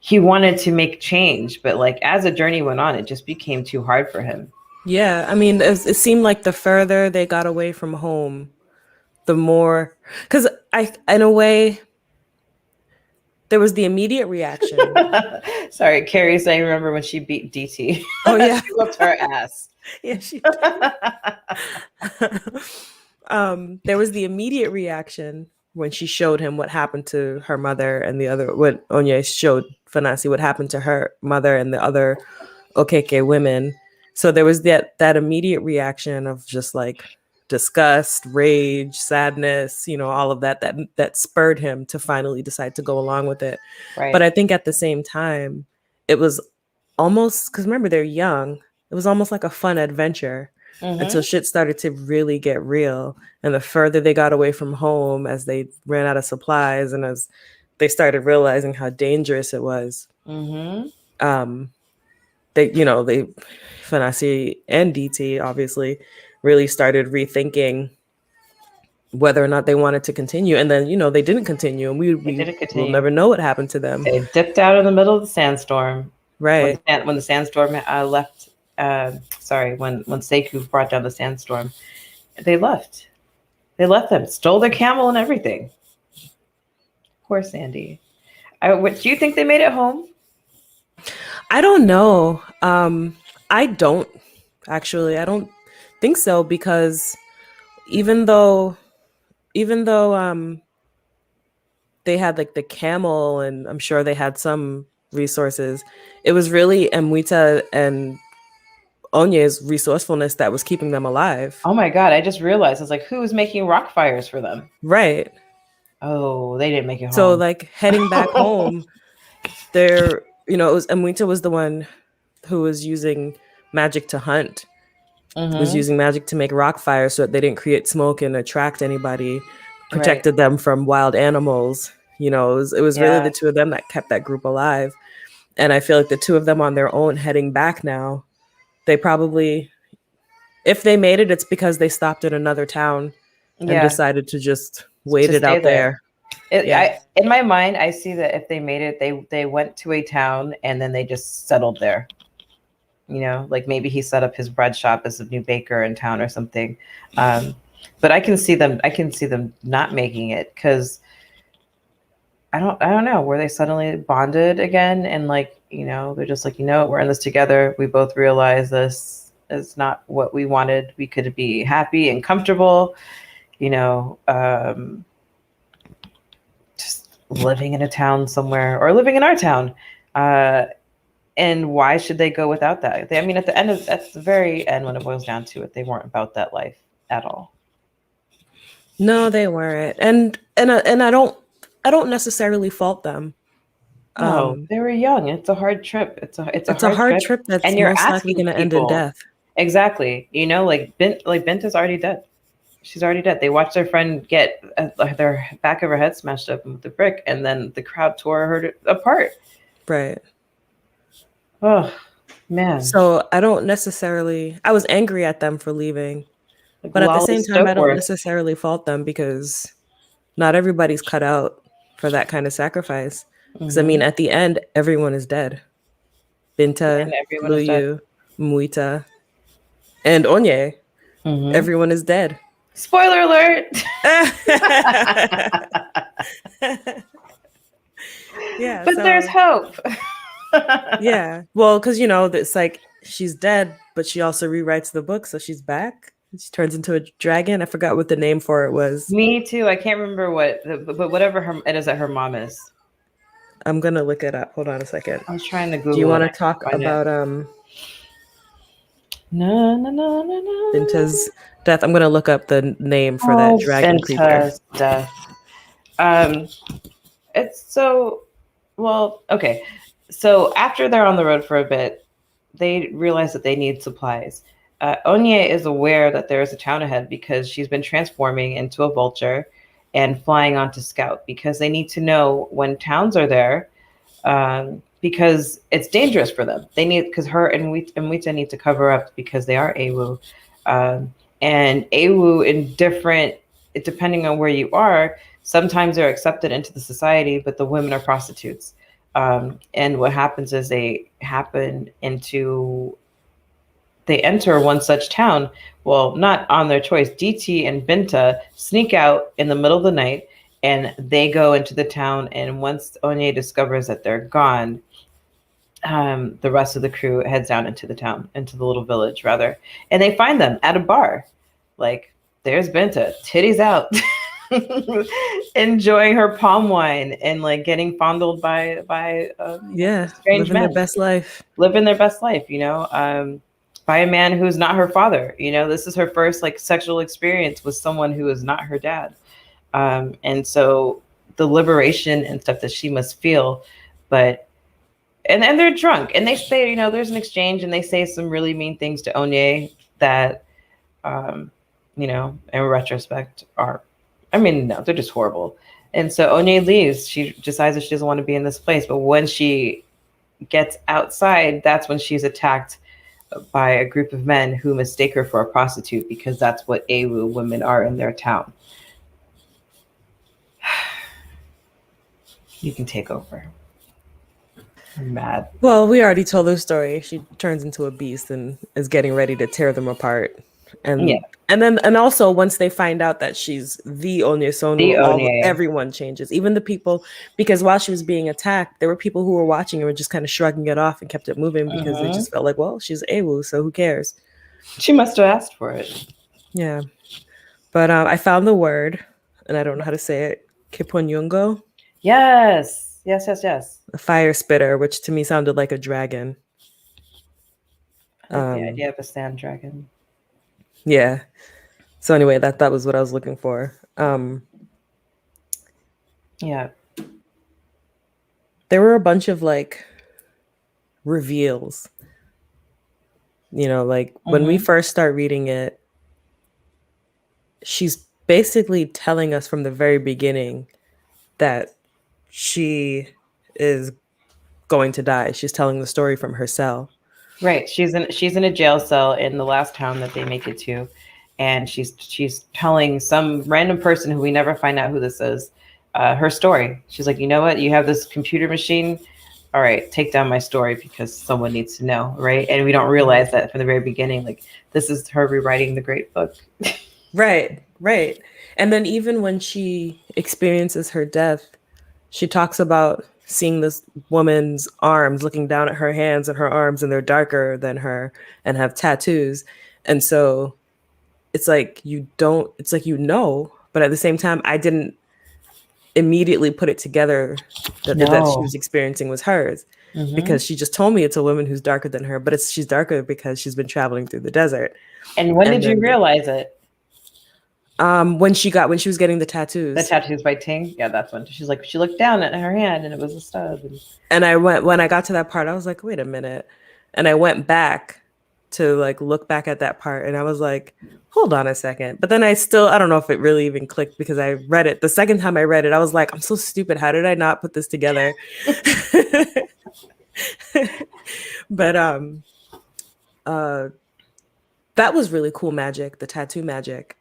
S1: he wanted to make change. But like as the journey went on, it just became too hard for him.
S2: Yeah, I mean, it seemed like the further they got away from home, the more, because in a way, there was the immediate reaction.
S1: Sorry, Carrie saying, remember when she beat DT?
S2: Oh yeah,
S1: She whooped her ass.
S2: yeah, she. There was the immediate reaction when she showed him what happened to her mother and the other, what Onye showed Fanasi, what happened to her mother and the other Okeke women. So there was that immediate reaction of just like disgust, rage, sadness, all of that spurred him to finally decide to go along with it.
S1: Right.
S2: But I think at the same time, it was almost, because remember, they're young, it was almost like a fun adventure until shit started to really get real. And the further they got away from home, as they ran out of supplies and as they started realizing how dangerous it was, they Fanasi and DT obviously really started rethinking whether or not they wanted to continue. And then, they didn't continue, and we
S1: didn't
S2: will
S1: continue.
S2: never know what happened to them.
S1: They dipped out in the middle of the sandstorm.
S2: Right.
S1: When the sandstorm left, when Sekou brought down the sandstorm, they left. They left them, stole their camel and everything. Poor Sandy. Do you think they made it home?
S2: I don't know. I don't think so, because even though they had like the camel, and I'm sure they had some resources, it was really Mwita and Onye's resourcefulness that was keeping them alive.
S1: Oh my God, I just realized, I was like, who was making rock fires for them?
S2: Right.
S1: Oh, they didn't make it home.
S2: So like heading back home, it was Mwita was the one who was using magic to hunt, was using magic to make rock fire so that they didn't create smoke and attract anybody, protected them from wild animals. It was really the two of them that kept that group alive. And I feel like the two of them on their own heading back now, they probably, if they made it, it's because they stopped at another town and decided to just wait it out there.
S1: In my mind, I see that if they made it, they went to a town and then they just settled there. Like maybe he set up his bread shop as a new baker in town or something. But I can see them not making it, because I don't know, were they suddenly bonded again, and they're just like, we're in this together. We both realize this is not what we wanted. We could be happy and comfortable, just living in a town somewhere, or living in our town. And why should they go without that? At the very end, when it boils down to it, they weren't about that life at all.
S2: No, they weren't. And I don't necessarily fault them.
S1: No, they were young. It's a hard trip. It's a
S2: hard trip that's
S1: and you're
S2: most likely going to end in death.
S1: Exactly. Binta's already dead. She's already dead. They watched their friend get their back of her head smashed up with the brick, and then the crowd tore her apart.
S2: Right.
S1: Oh, man.
S2: So I was angry at them for leaving. But at the same time, I don't necessarily fault them, because not everybody's cut out for that kind of sacrifice. Because at the end, everyone is dead. Binta, Luyu, Mwita, and Onye. Everyone is dead.
S1: Spoiler alert!
S2: Yeah,
S1: but there's hope.
S2: Yeah, well, because it's like she's dead, but she also rewrites the book, so she's back. She turns into a dragon. I forgot what the name for it was.
S1: Me too. I can't remember but whatever it is that her mom is.
S2: I'm gonna look it up. Hold on a second.
S1: I was trying to Google.
S2: Do you want to talk about Binta's death? I'm gonna look up the name for that dragon creature.
S1: Death. It's so well. Okay, so after they're on the road for a bit, they realize that they need supplies. Onye is aware that there is a town ahead, because she's been transforming into a vulture and flying on to scout, because they need to know when towns are there, because it's dangerous for them. Because her and Mwita need to cover up, because they are Ewu. And Ewu, depending on where you are, sometimes they're accepted into the society, but the women are prostitutes. And what happens is they enter one such town. Well, not on their choice. DT and Binta sneak out in the middle of the night, and they go into the town. And once Onye discovers that they're gone, the rest of the crew heads down into the town, into the little village, rather. And they find them at a bar. Like, there's Binta, titties out. enjoying her palm wine and like getting fondled by
S2: Yeah,
S1: strange
S2: living their
S1: men,
S2: best life.
S1: living their best life, by a man who's not her father. This is her first like sexual experience with someone who is not her dad. And so the liberation and stuff that she must feel, but and they're drunk and they say, there's an exchange and they say some really mean things to Onye that, in retrospect are, I mean, no, they're just horrible. And so Onye leaves. She decides that she doesn't want to be in this place. But when she gets outside, that's when she's attacked by a group of men who mistake her for a prostitute because that's what Ewu women are in their town. You can take over. I'm mad.
S2: Well, we already told her story. She turns into a beast and is getting ready to tear them apart.
S1: Yeah,
S2: And also once they find out that she's the
S1: the
S2: Onyesonu,
S1: Onye.
S2: everyone changes. Even the people, because while she was being attacked, there were people who were watching and were just kind of shrugging it off and kept it moving because they
S1: Hmm.
S2: just felt like, well, she's Ewu, so who cares?
S1: She must have asked for it.
S2: Yeah. But I found the word, and I don't know how to say it. Kiponyungo,
S1: Yes, yes, yes, yes.
S2: a fire spitter, which to me sounded like a dragon.
S1: I like the
S2: Um,
S1: idea of a sand dragon.
S2: yeah. So anyway, that was what I was looking for.
S1: Yeah.
S2: There were a bunch of like reveals. Like when we
S1: Hmm.
S2: first start reading it, she's basically telling us from the very beginning that she is going to die. She's telling the story from her cell.
S1: Right. She's in a jail cell in the last town that they make it to, and she's telling some random person who we never find out who this is, her story. She's like, you know what? You have this computer machine. All right, take down my story because someone needs to know, right? And we don't realize that from the very beginning. Like this is her rewriting the great book.
S2: Right, right. And then even when she experiences her death, she talks about seeing this woman's arms, looking down at her hands and her arms, and they're darker than her and have tattoos. And so it's like it's like, but at the same time, I didn't immediately put it together that the death she
S1: No.
S2: was experiencing was hers
S1: Hmm.
S2: because she just told me it's a woman who's darker than her, but she's darker because she's been traveling through the desert.
S1: And when
S2: And
S1: did you
S2: then
S1: realize it?
S2: when she was getting the
S1: The
S2: tattoos.
S1: tattoos by Ting? Yeah, that's when she's like, she looked down at her hand and it was a stub. And
S2: And when I got to that part, I was like, wait a minute. And I went back to like look back at that part and I was like, hold on a second. But then I don't know if it really even clicked because I read it. The second time I read it, I was like, I'm so stupid. How did I not put this together? But uh that was really cool magic, the tattoo magic.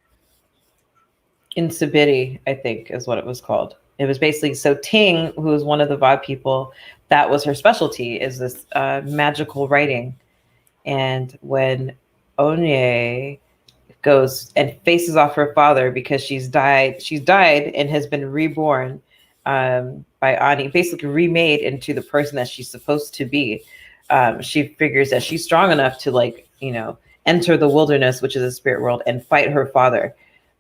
S1: in Sabiti, I think is what it was called. It was basically so Ting, who was one of the VOD people, that was her specialty, is this magical writing. And when Onye goes and faces off her father because she's died and has been reborn by Ani, basically remade into the person that she's supposed to be. She figures that she's strong enough to enter the wilderness, which is a spirit world, and fight her father.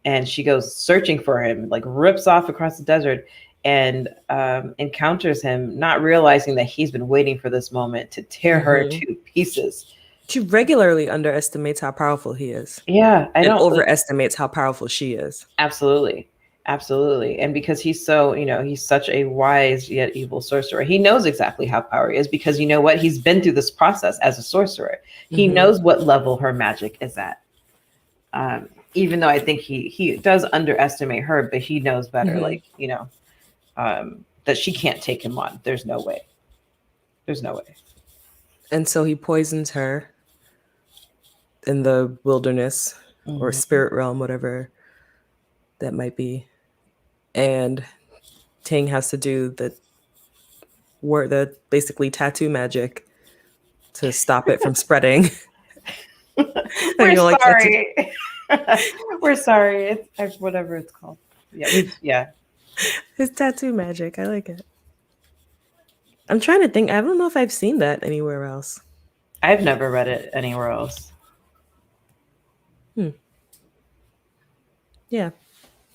S1: And she goes searching for him, like rips off across the desert and encounters him, not realizing that he's been waiting for this moment to tear her
S2: Mm-hmm.
S1: to pieces.
S2: She regularly underestimates how powerful he is
S1: Yeah, I
S2: and
S1: don't like.
S2: overestimates how powerful she is.
S1: Absolutely. Absolutely. And because he's so, he's such a wise yet evil sorcerer, he knows exactly how power is because you know what? He's been through this process as a sorcerer. He
S2: Mm-hmm.
S1: knows what level her magic is at. Even though I think he does underestimate her, but he knows better,
S2: Mm-hmm.
S1: like, that she can't take him on. There's no way. There's no way.
S2: And so he poisons her in the wilderness or
S1: Mm-hmm.
S2: spirit realm, whatever that might be. And Ting has to do the basically tattoo magic to stop it from spreading.
S1: We're
S2: You don't like tattoo?
S1: sorry. We're sorry. It's whatever it's called. Yeah, yeah.
S2: It's tattoo magic. I like it. I'm trying to think. I don't know if I've seen that anywhere else.
S1: I've never read it anywhere else.
S2: Hmm. Yeah.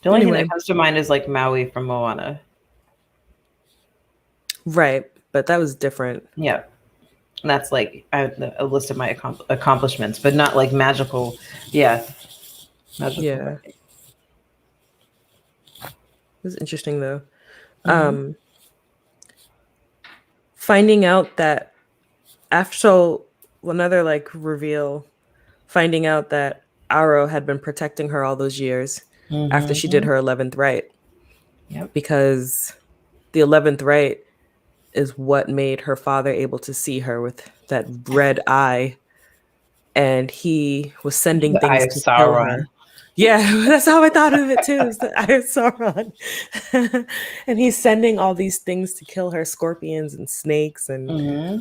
S1: The only thing
S2: Anyway,
S1: that comes to mind is like Maui from Moana.
S2: right. But that was different.
S1: Yeah. And that's like a list of my accomplishments, but not like magical. Yeah. Magical
S2: Yeah.
S1: writing.
S2: It was interesting though.
S1: Mm-hmm.
S2: Um, finding out that after so another like reveal, finding out that Aro had been protecting her all those years after she did
S1: Mm-hmm.
S2: her 11th rite,
S1: Yep.
S2: because the 11th rite is what made her father able to see her with that red eye, and he was sending
S1: The Eye
S2: things
S1: of
S2: to kill
S1: Sauron.
S2: her. Yeah, that's how I thought of it too. Is the Eye of Sauron, and he's sending all these things to kill her, scorpions and snakes, and
S1: Mm-hmm.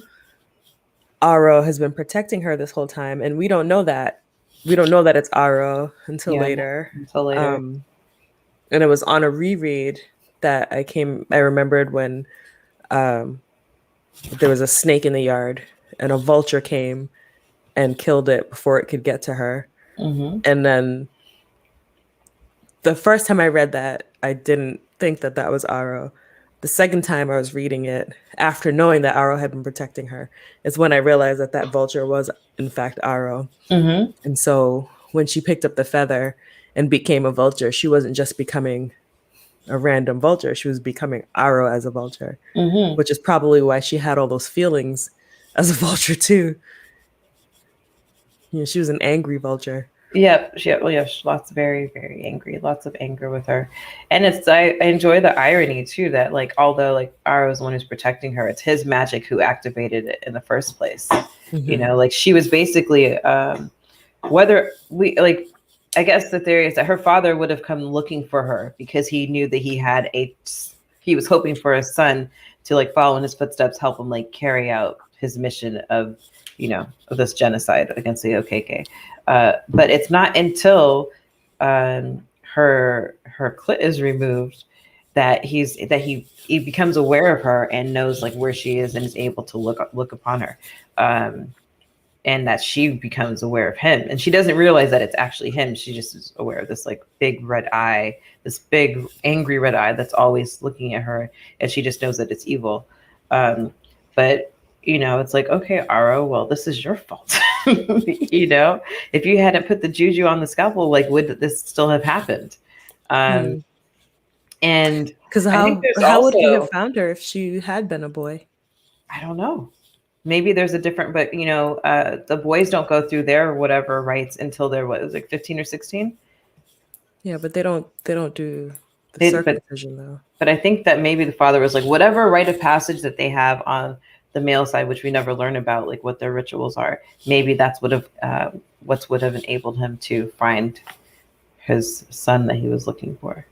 S2: Aro has been protecting her this whole time, and we don't know that. We don't know that it's Aro until
S1: Yeah.
S2: later.
S1: Until later.
S2: Um, and it was on a reread that I remembered when um, there was a snake in the yard, and a vulture came and killed it before it could get to her.
S1: Mm-hmm.
S2: And then the first time I read that, I didn't think that that was Aro. The second time I was reading it, after knowing that Aro had been protecting her, is when I realized that that vulture was, in fact, Aro.
S1: Mm-hmm.
S2: And so when she picked up the feather and became a vulture, she wasn't just becoming a random vulture, she was becoming Aro as a vulture,
S1: Mm-hmm.
S2: which is probably why she had all those feelings as a vulture, too. You know, she was an angry vulture.
S1: Yep. Well, yeah, lots very, very angry. Lots of anger with her, and I enjoy the irony too that like although like Ara was the one who's protecting her, it's his magic who activated it in the first place. You
S2: Mm-hmm.
S1: know, like she was basically whether we like. I guess the theory is that her father would have come looking for her because he knew that he was hoping for a son to like follow in his footsteps, help him like carry out his mission of of this genocide against the OKK. But it's not until her clit is removed that he becomes aware of her and knows like where she is and is able to look upon her, and that she becomes aware of him, and she doesn't realize that it's actually him. She just is aware of this like big red eye, this big angry red eye that's always looking at her, and she just knows that it's evil. But it's like, okay, Aro, well, this is your fault. If you hadn't put the juju on the scalpel, like, would this still have happened? Um, and
S2: Because
S1: I think there's
S2: how would he have
S1: also,
S2: found her if she had been a boy?
S1: I don't know, maybe there's a different, but the boys don't go through their whatever rights until they're what, it was like 15 or 16.
S2: Yeah, but they don't do the
S1: They, but
S2: circumcision though.
S1: but I think that maybe the father was like, whatever rite of passage that they have on the male side, which we never learn about, like what their rituals are. Maybe that's what would have enabled him to find his son that he was looking for.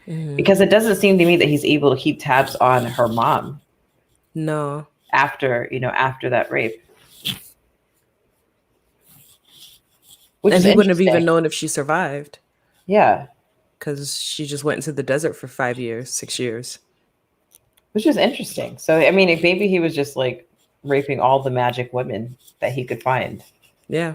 S2: Mm-hmm.
S1: Because it doesn't seem to me that he's able to keep tabs on her mom
S2: No,
S1: after that rape. Which
S2: and
S1: is
S2: he wouldn't have
S1: interesting.
S2: even known if she survived
S1: Yeah.
S2: because she just went into the desert for 5 years, 6 years.
S1: Which is interesting. So, I mean, if maybe he was just like raping all the magic women that he could find.
S2: Yeah,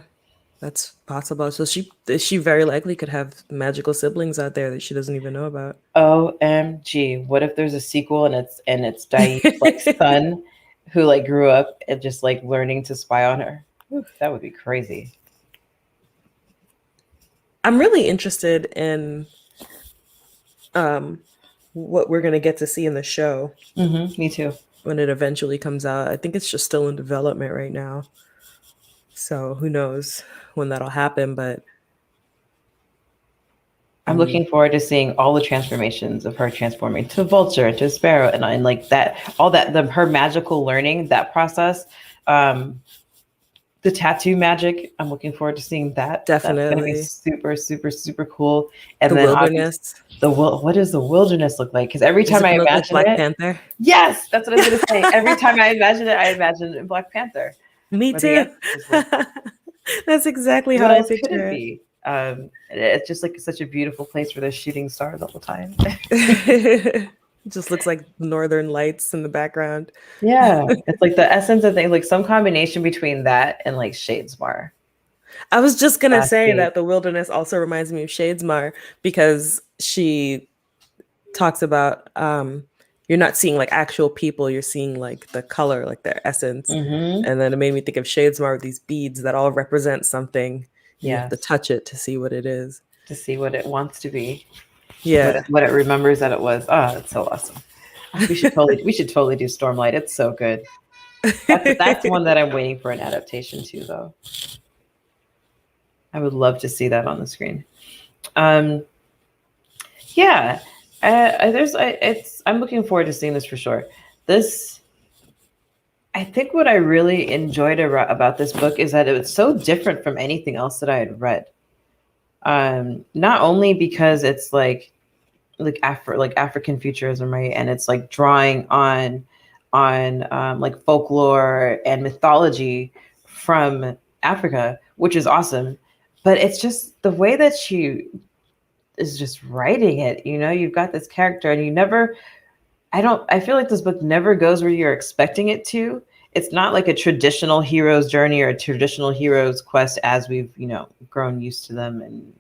S2: that's possible. So she very likely could have magical siblings out there that she doesn't even know about.
S1: OMG. What if there's a sequel and it's Daeed's like son who like grew up and just like learning to spy on her? Oof, that would be crazy.
S2: I'm really interested in what we're gonna get to see in the show
S1: Me too.
S2: when it eventually comes out. I think it's just still in development right now. So who knows when that'll happen, but
S1: I'm looking forward to seeing all the transformations of her transforming to vulture, to sparrow, and like that, all that, her magical learning, that process, the tattoo magic. I'm looking forward to seeing that. That's going to be
S2: definitely
S1: super, super, super cool. And
S2: the
S1: then obviously
S2: wilderness.
S1: what does the wilderness look like? Because every
S2: Is
S1: time
S2: it
S1: I
S2: gonna look like
S1: imagine
S2: Black
S1: it,
S2: Panther?
S1: yes, that's what I was going to say. Every time I imagine it in Black Panther.
S2: Me
S1: Where the
S2: too.
S1: Ancestors live.
S2: That's exactly how
S1: What
S2: I
S1: else could it
S2: picture it.
S1: be? It's just like such a beautiful place where they're shooting stars all the time.
S2: It just looks like northern lights in the background.
S1: Yeah, it's like the essence of things, like some combination between that and like Shadesmar.
S2: I was just gonna say
S1: Cascade.
S2: that the wilderness also reminds me of Shadesmar because she talks about you're not seeing like actual people, you're seeing like the color, like their essence.
S1: Mm-hmm.
S2: And then it made me think of Shadesmar with these beads that all represent something. You have to
S1: Yes.
S2: touch it to see what it is.
S1: To see what it wants to be,
S2: Yeah.
S1: what it remembers that it was. Oh, it's so awesome. We should totally do Stormlight. It's so good. That's one that I'm waiting for an adaptation to, though. I would love to see that on the screen. Um, yeah, I'm looking forward to seeing this for sure. This, I think, what I really enjoyed about this book is that it was so different from anything else that I had read. Not only because it's like African futurism, right? And it's like drawing on like folklore and mythology from Africa, which is awesome. But it's just the way that she is just writing it. You know, you've got this character, and you never. I feel like this book never goes where you're expecting it to. It's not like a traditional hero's journey or a traditional hero's quest as we've, grown used to them and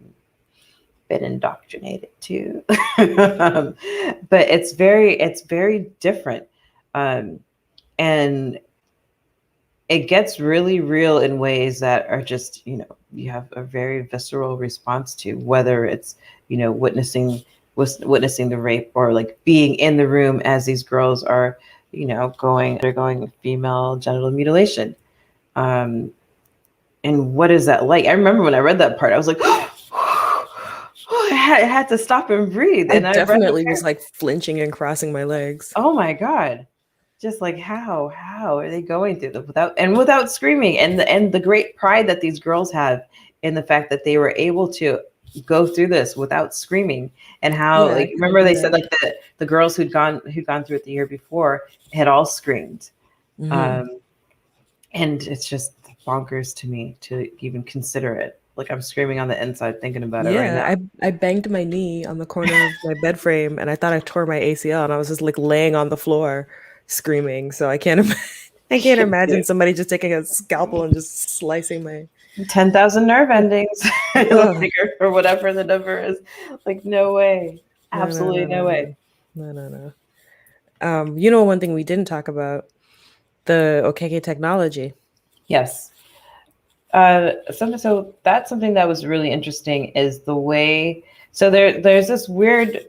S1: been indoctrinated to. But it's very different. And it gets really real in ways that are just, you have a very visceral response to, whether it's, witnessing the rape, or like being in the room as these girls are, undergoing female genital mutilation. And what is that like? I remember when I read that part, I was like, I had to stop and breathe.
S2: I
S1: And I read the
S2: definitely was like flinching and crossing my legs.
S1: oh my God. Just like how are they going through that without screaming, and the great pride that these girls have in the fact that they were able to go through this without screaming, and how,
S2: Yeah, I
S1: like,
S2: couldn't
S1: remember
S2: do
S1: they said
S2: that.
S1: like the girls who'd gone through it the year before had all screamed.
S2: Hmm.
S1: um and it's just bonkers to me to even consider it. Like, I'm screaming on the inside thinking about it right
S2: Yeah,
S1: now.
S2: I banged my knee on the corner of my bed frame and I thought I tore my ACL and I was just like laying on the floor screaming. So I can't I can't imagine somebody just taking a scalpel and just slicing my
S1: 10,000 nerve endings,
S2: Ugh.
S1: like, or whatever the number is. Like, no way.
S2: No, no,
S1: Absolutely
S2: no,
S1: no
S2: no,
S1: way.
S2: no. No, no, no. You know, one thing we didn't talk about, the OKK technology.
S1: Yes. So that's something that was really interesting, is the way. So there's this weird.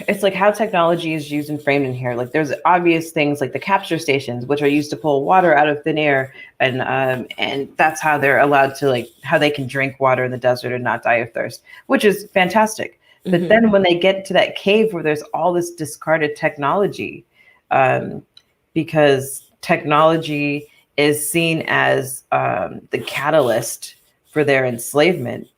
S1: It's like how technology is used and framed in here. Like, there's obvious things like the capture stations, which are used to pull water out of thin air, and that's how they're allowed to, like, how they can drink water in the desert and not die of thirst, which is fantastic. But
S2: Hmm.
S1: then when they get to that cave where there's all this discarded technology, um, because technology is seen as the catalyst for their enslavement.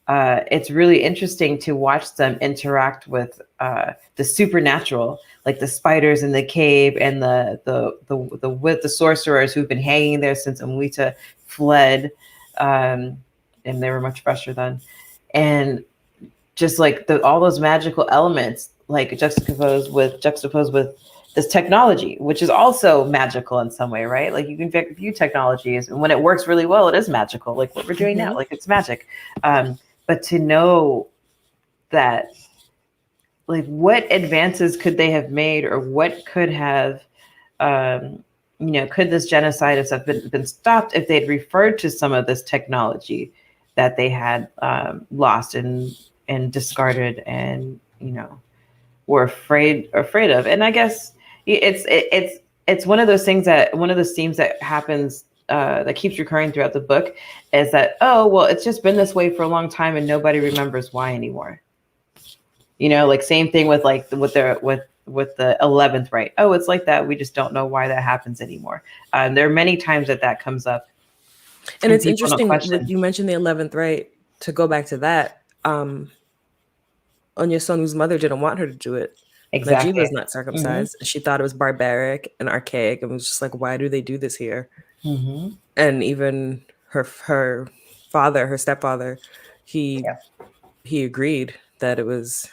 S1: It's really interesting to watch them interact with the supernatural, like the spiders in the cave, and the sorcerers who've been hanging there since Amwita fled, um, and they were much fresher then, and just like all those magical elements, like juxtaposed with this technology, which is also magical in some way, right? Like, you can view technology as, when it works really well, it is magical, like what we're doing now,
S2: Hmm.
S1: like it's magic. But to know that, like, what advances could they have made, or what could have, um, could this genocide have been stopped if they'd referred to some of this technology that they had lost and discarded, and were afraid of. And I guess it's one of those things, that one of those themes that happens, that keeps recurring throughout the book, is that, oh well, it's just been this way for a long time and nobody remembers why anymore. Like, same thing with, like, with the 11th right. Oh, it's like that, we just don't know why that happens anymore. There are many times that comes up,
S2: And
S1: and
S2: it's
S1: people don't
S2: interesting that
S1: question.
S2: you mentioned the 11th right. To go back to that, Onyesonu's mother didn't want her to do it.
S1: Exactly.
S2: Najiba's not
S1: Hmm.
S2: circumcised. She thought it was barbaric and archaic and was just like, why do they do this here?
S1: Hmm.
S2: And even her father, her stepfather, he
S1: Yeah.
S2: he agreed that it was,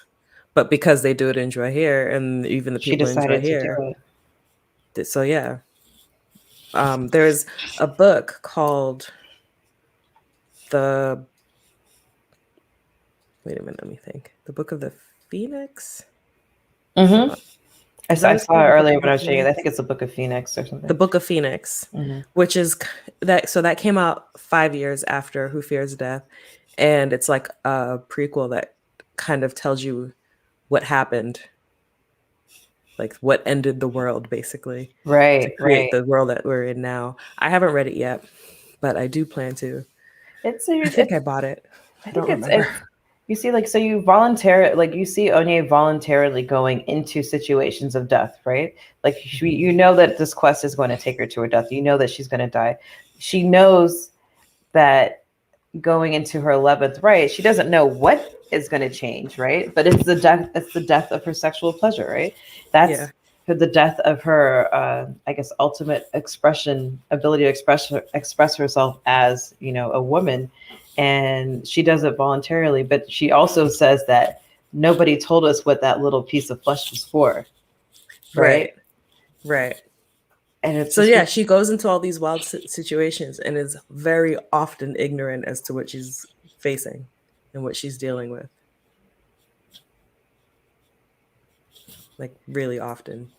S2: but because they do it in Joy here and even the
S1: She
S2: people in Joy
S1: decided to do
S2: here,
S1: it.
S2: so yeah. There's a book called the wait a minute, let me think. The Book of the Phoenix? Hold
S1: Mm-hmm.
S2: on. Is that
S1: I
S2: what it's
S1: saw
S2: called?
S1: it
S2: The Book
S1: earlier
S2: of
S1: when
S2: the
S1: I was checking it. I
S2: Phoenix?
S1: think it's the Book of Phoenix or
S2: The
S1: something.
S2: Book of Phoenix,
S1: Mm-hmm.
S2: which is that so that came out 5 years after Who Fears Death. And it's like a prequel that kind of tells you what happened, like what ended the world basically to
S1: Right,
S2: create
S1: right.
S2: the world that we're in now. I haven't read it yet, but I do plan to. I think I
S1: It's
S2: bought it.
S1: I
S2: I
S1: think
S2: don't remember.
S1: it's you see like so you volunteer like you see Onye voluntarily going into situations of death, right? Like you know that this quest is going to take her to her death. You know that she's going to die. She knows that going into her 11th, right? She doesn't know what is going to change, right? But it's the death of her sexual pleasure, right? That's
S2: Yeah.
S1: the death of her I guess ultimate expression ability to express herself as, you know, a woman, and she does it voluntarily, but she also says that nobody told us what that little piece of flesh was for, right?
S2: Right. Right.
S1: And it's
S2: So
S1: just
S2: yeah, she goes into all these wild situations and is very often ignorant as to what she's facing and what she's dealing with. Like really often.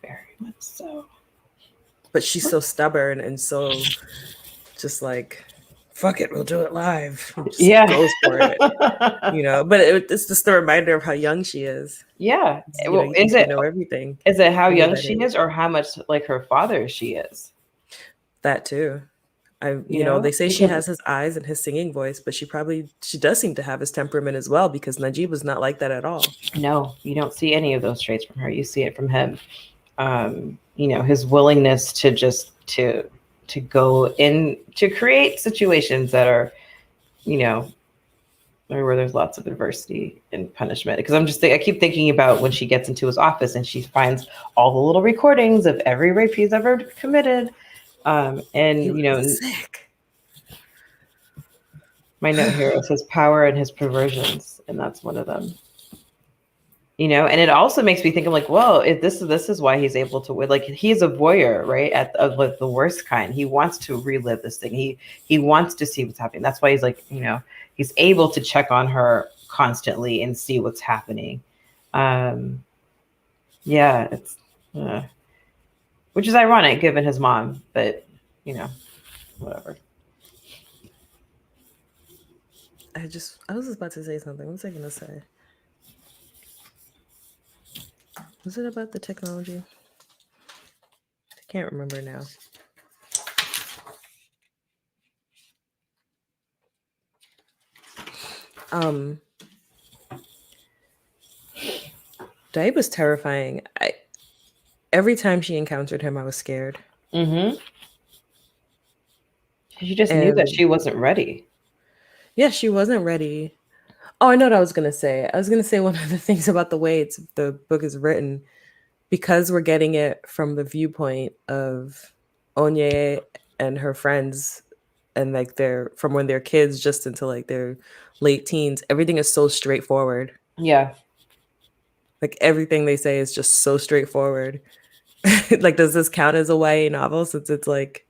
S1: very much so.
S2: But she's so stubborn and so just like, fuck it, we'll do it live. Just
S1: Yeah.
S2: goes for it, you know. But it's just a reminder of how young she is.
S1: Yeah.
S2: You know,
S1: Well,
S2: you think you know everything
S1: is it how
S2: when you're
S1: young
S2: that
S1: she
S2: age.
S1: is or how much like her father she is?
S2: That too.
S1: You
S2: They
S1: know,
S2: say she
S1: because
S2: has his eyes and his singing voice, but she does seem to have his temperament as well because Najib was not like that at all.
S1: no, you don't see any of those traits from her. You see it from him. You know, his willingness to just to go in to create situations that are, you know, where there's lots of adversity and punishment. Because I keep thinking about when she gets into his office and she finds all the little recordings of every rape he's ever committed.
S2: He
S1: And
S2: was
S1: you know,
S2: sick.
S1: my note here is his power and his perversions, and that's one of them. You know, and it also makes me think, I'm like, well, if this is why he's able to win. Like he's a voyeur, right? Of like the worst kind. He wants to relive this thing. He wants to see what's happening. That's why he's like, you know, he's able to check on her constantly and see what's happening. Um, yeah, it's uh, which is ironic given his mom, but you know, whatever.
S2: I was just about to say something. What was I gonna say? Was it about the technology? I can't remember now. Um, Daib was terrifying. Every time she encountered him, I was scared.
S1: Mm-hmm. She just knew that
S2: And
S1: she wasn't ready.
S2: yeah, she wasn't ready. Oh, I know what I was gonna say. I was gonna say one of the things about the way the book is written, because we're getting it from the viewpoint of Onye and her friends, and like they're from when they're kids just into like their late teens. Everything is so straightforward.
S1: Yeah.
S2: Like everything they say is just so straightforward. Like, does this count as a YA novel since it's like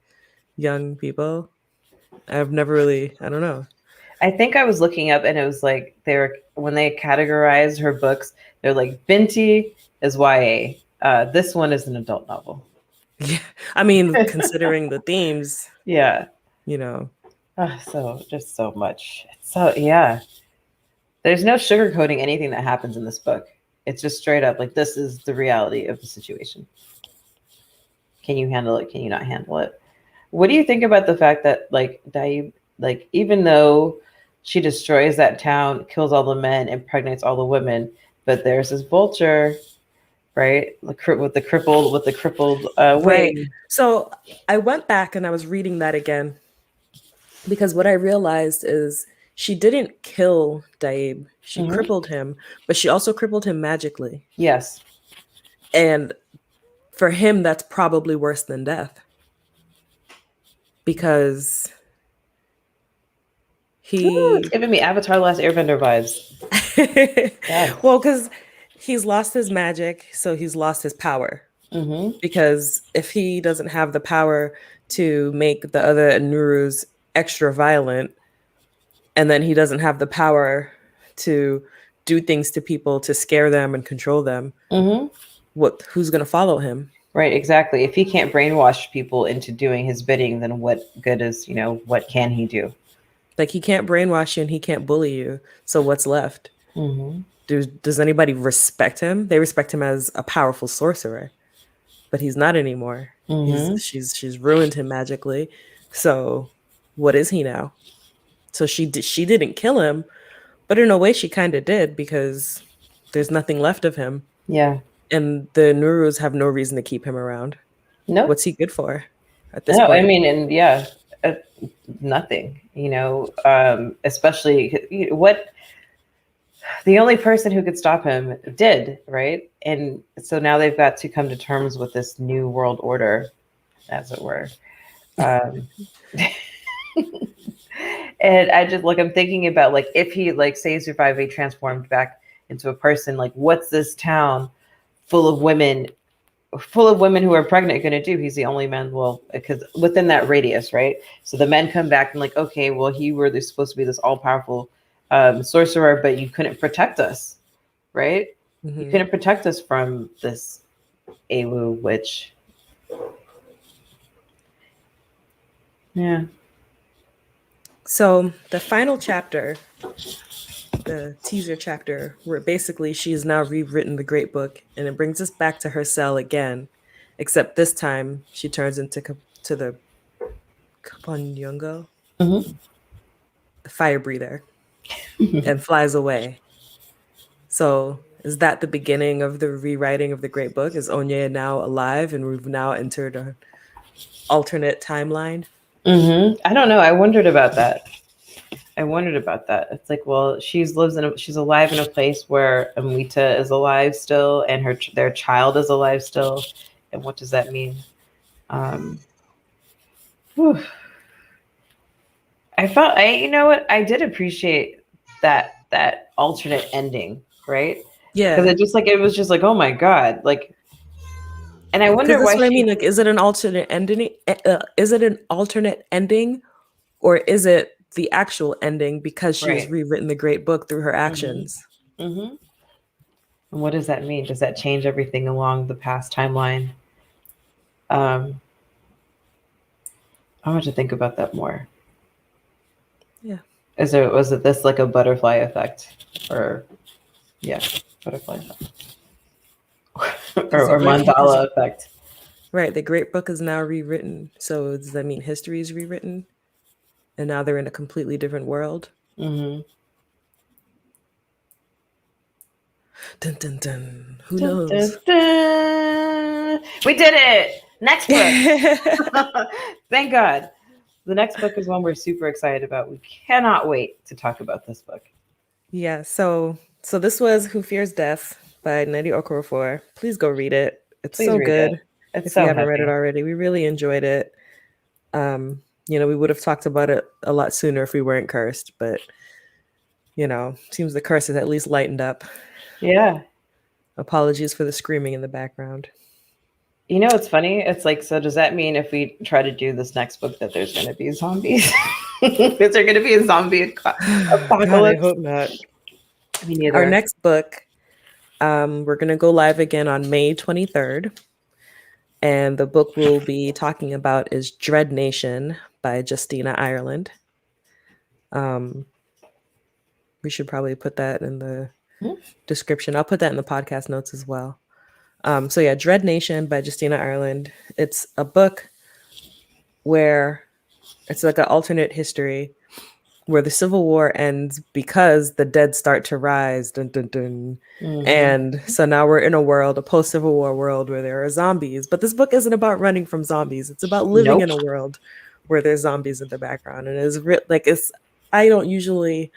S2: young people? I've never really, I don't know.
S1: I think I was looking up and it was like they're when they categorized her books, they're like Binti is YA. This one is an adult novel.
S2: Yeah. I mean, considering the themes,
S1: Yeah.
S2: you know,
S1: So just so much. So yeah. There's no sugarcoating anything that happens in this book. It's just straight up like this is the reality of the situation. Can you handle it? Can you not handle it? What do you think about the fact that like Daib, like even though she destroys that town, kills all the men, impregnates all the women, but there's this vulture, right? With the crippled
S2: right.
S1: wing.
S2: So I went back and I was reading that again because what I realized is she didn't kill Daib. She
S1: Mhm.
S2: crippled him, but she also crippled him magically.
S1: Yes.
S2: And for him, that's probably worse than death because
S1: Ooh, it's
S2: he,
S1: giving me Avatar: Last Airbender vibes. Yes.
S2: well, because he's lost his magic, so he's lost his power.
S1: Mm-hmm.
S2: Because if he doesn't have the power to make the other Nurus extra violent, and then he doesn't have the power to do things to people to scare them and control them,
S1: Mm-hmm.
S2: who's going to follow him?
S1: Right, exactly. If he can't brainwash people into doing his bidding, then what good is, what can he do?
S2: Like, he can't brainwash you and he can't bully you. So what's left?
S1: Mm-hmm.
S2: Does anybody respect him? They respect him as a powerful sorcerer, but he's not anymore.
S1: Mm-hmm.
S2: She's ruined him magically. So what is he now? So she didn't kill him, but in a way she kind of did, because there's nothing left of him,
S1: Yeah.
S2: and the Nurus have no reason to keep him around.
S1: Nope.
S2: What's he good for at this
S1: No, I
S2: point?
S1: mean, and yeah, uh, nothing, especially what the only person who could stop him did, right? And so now they've got to come to terms with this new world order, as it were. Um, and I'm thinking about, like, if he, like, say survived, he transformed back into a person, like, what's this town full of women who are pregnant going to do? He's the only man, well, because within that radius, right? So the men come back and, like, okay, well, supposed to be this all-powerful sorcerer, but you couldn't protect us, right? You
S2: Hmm.
S1: couldn't protect us from this Awu witch. Yeah.
S2: So the final chapter, the teaser chapter, where basically she's now rewritten the Great Book, and it brings us back to her cell again, except this time she turns into to the Kapanyungo,
S1: Mm-hmm.
S2: the fire breather, and flies away. So is that the beginning of the rewriting of the Great Book? Is Onye now alive and we've now entered an alternate timeline?
S1: Mm-hmm. I don't know. I wondered about that. It's like, well, she's alive in a place where Amrita is alive still, and their child is alive still. And what does that mean? Um, whew. You know what? I did appreciate that alternate ending, right? Because
S2: Yeah.
S1: it was just like, oh my God, like, and I
S2: Because
S1: wonder
S2: that's
S1: why
S2: what I mean.
S1: she.
S2: Like, is it an alternate ending? Is it an alternate ending, or is it the actual ending because she has
S1: Right.
S2: rewritten the Great Book through her
S1: Mm-hmm.
S2: actions?
S1: Mm-hmm. And what does that mean? Does that change everything along the past timeline? Um, I want to think about that more.
S2: Yeah.
S1: Was it this, like, a butterfly effect, or yeah, butterfly effect,
S2: Because the
S1: or
S2: Great Book is
S1: mandala effect?
S2: right. The Great Book is now rewritten. So does that mean history is rewritten, and now they're in a completely different world?
S1: Mm-hmm.
S2: Dun dun dun. Who
S1: Dun, dun,
S2: knows?
S1: dun. We did it. Next book. Thank God. The next book is one we're super excited about. We cannot wait to talk about this book.
S2: Yeah, so this was Who Fears Death by Nnedi Okorafor. Please go read it. It's
S1: Please
S2: so
S1: read it.
S2: good.
S1: It's
S2: If you
S1: so
S2: haven't read it
S1: heavy.
S2: already, we really enjoyed it. We would have talked about it a lot sooner if we weren't cursed, but seems the curse is at least lightened up.
S1: Yeah.
S2: Apologies for the screaming in the background.
S1: It's funny. It's like, so does that mean if we try to do this next book that there's going to be zombies? Is there going to be a zombie
S2: God, I
S1: apocalypse?
S2: hope not.
S1: Me
S2: Our
S1: neither.
S2: next book, we're going to go live again on May 23rd. And the book we'll be talking about is Dread Nation by Justina Ireland. We should probably put that in the description. I'll put that in the podcast notes as well. So yeah, Dread Nation by Justina Ireland. It's a book where it's like an alternate history where the Civil War ends because the dead start to rise. Dun, dun, dun.
S1: Mm-hmm.
S2: And so now we're in a post-Civil War world where there are zombies. But this book isn't about running from zombies. It's about living
S1: Nope.
S2: in a world where there's zombies in the background. And it's I don't usually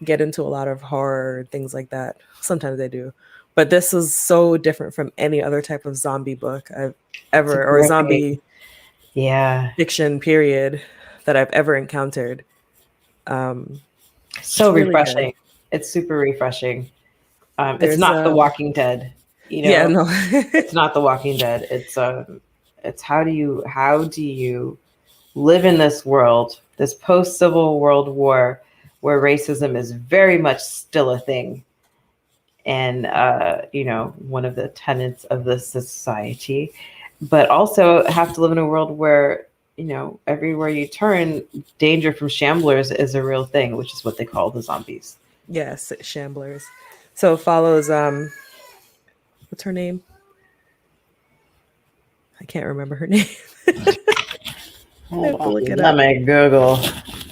S2: get into a lot of horror, things like that. Sometimes I do. But this is so different from any other type of zombie book I've
S1: It's a
S2: ever, or
S1: great.
S2: zombie
S1: Yeah.
S2: fiction period that I've ever encountered.
S1: So
S2: It's really good.
S1: refreshing. It's super refreshing. It's
S2: There's
S1: not The Walking Dead. You
S2: Yeah,
S1: know,
S2: no.
S1: it's not The Walking Dead. It's how do you live in this world, this post Civil World War, where racism is very much still a thing, and one of the tenets of this society, but also have to live in a world where everywhere you turn, danger from shamblers is a real thing, which is what they call the zombies.
S2: Yes, shamblers. So it follows what's her name? I can't remember her name. I
S1: Hold
S2: have to
S1: on,
S2: look it
S1: let
S2: up
S1: me Google.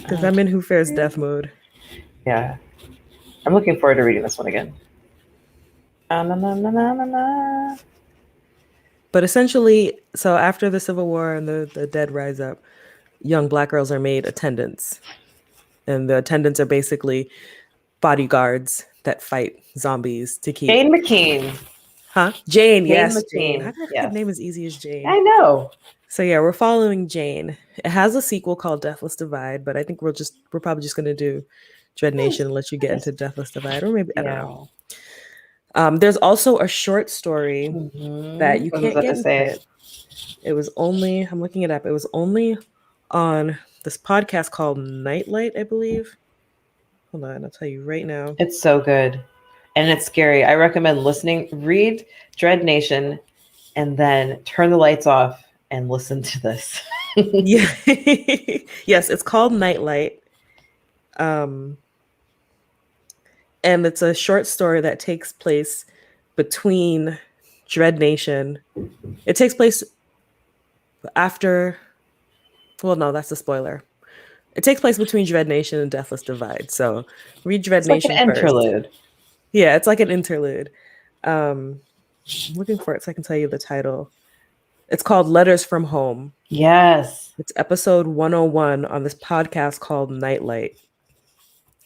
S2: because I'm in Who Fears Death mode.
S1: Yeah, I'm looking forward to reading this one again. Na, na, na, na, na, na.
S2: But essentially, so after the Civil War and the dead rise up, young black girls are made attendants. And the attendants are basically bodyguards that fight zombies to keep.
S1: Jane McKean.
S2: Huh? Jane,
S1: Jane
S2: yes, Jane. How
S1: McKean.
S2: did I forget a
S1: Yes,
S2: name as easy as Jane?
S1: I know.
S2: So yeah, we're following Jane. It has a sequel called Deathless Divide, but I think we're probably just gonna do Dread Nation and let you get into Deathless Divide, or maybe I don't know.
S1: Yeah.
S2: There's also a short story that you
S1: What was
S2: can't
S1: that
S2: get
S1: to
S2: in
S1: say?
S2: print. It was only, I'm looking it up. It was only on this podcast called Nightlight, I believe. Hold on, I'll tell you right now.
S1: It's so good. And it's scary. I recommend read Dread Nation, and then turn the lights off and listen to this.
S2: Yeah. Yes, it's called Nightlight. Um, and it's a short story that takes place between Dread Nation. It takes place after, well, no, that's a spoiler. It takes place between Dread Nation and Deathless Divide. So read Dread
S1: It's like an
S2: Nation first.
S1: interlude.
S2: Yeah, it's like an interlude. I'm looking for it so I can tell you the title. It's called Letters from Home.
S1: Yes.
S2: It's episode 101 on this podcast called Nightlight.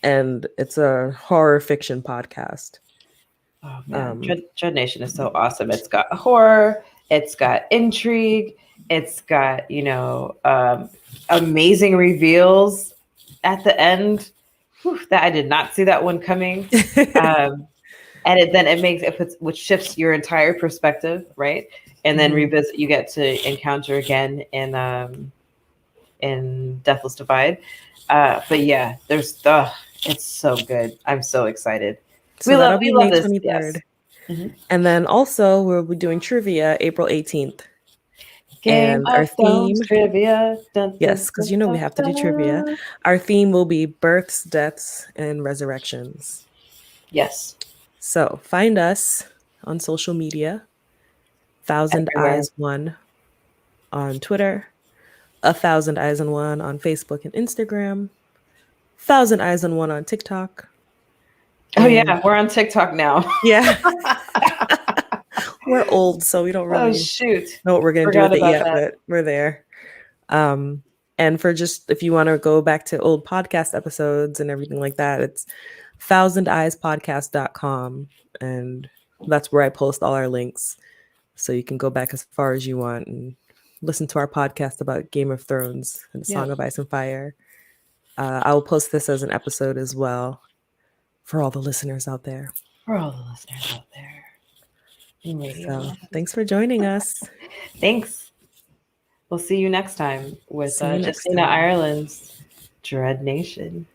S2: And it's a horror fiction podcast.
S1: Oh man, Dread Nation is so awesome. It's got horror, it's got intrigue, it's got amazing reveals at the end. Whew, that I did not see that one coming. And which shifts your entire perspective, right? And then revisit. You get to encounter again in Deathless Divide. But yeah, it's so good. I'm so excited.
S2: So that'll
S1: We
S2: be
S1: love
S2: May
S1: this.
S2: 23rd.
S1: Yes. Mm-hmm.
S2: And then also we'll be doing trivia April 18th.
S1: Game
S2: And our
S1: of
S2: theme,
S1: Thrones trivia. Dun,
S2: yes,
S1: dun,
S2: because
S1: dun,
S2: we have to do trivia.
S1: dun.
S2: Our theme will be births, deaths, and resurrections.
S1: Yes.
S2: So find us on social media. Thousand
S1: Everywhere.
S2: Eyes One on Twitter, 1,000 Eyes on One on Facebook and Instagram, 1,000 Eyes on One on TikTok.
S1: Oh yeah, we're on TikTok now.
S2: Yeah. We're old, so we don't really know what we're gonna do with it yet, but we're there. And for just if you want to go back to old podcast episodes and everything like that, it's thousandeyespodcast.com, and that's where I post all our links. So you can go back as far as you want and listen to our podcast about Game of Thrones and Song of Ice and Fire. I will post this as an episode as well for all the listeners out there. So thanks for joining us.
S1: Thanks. We'll see you next time with Justina Ireland's Dread Nation.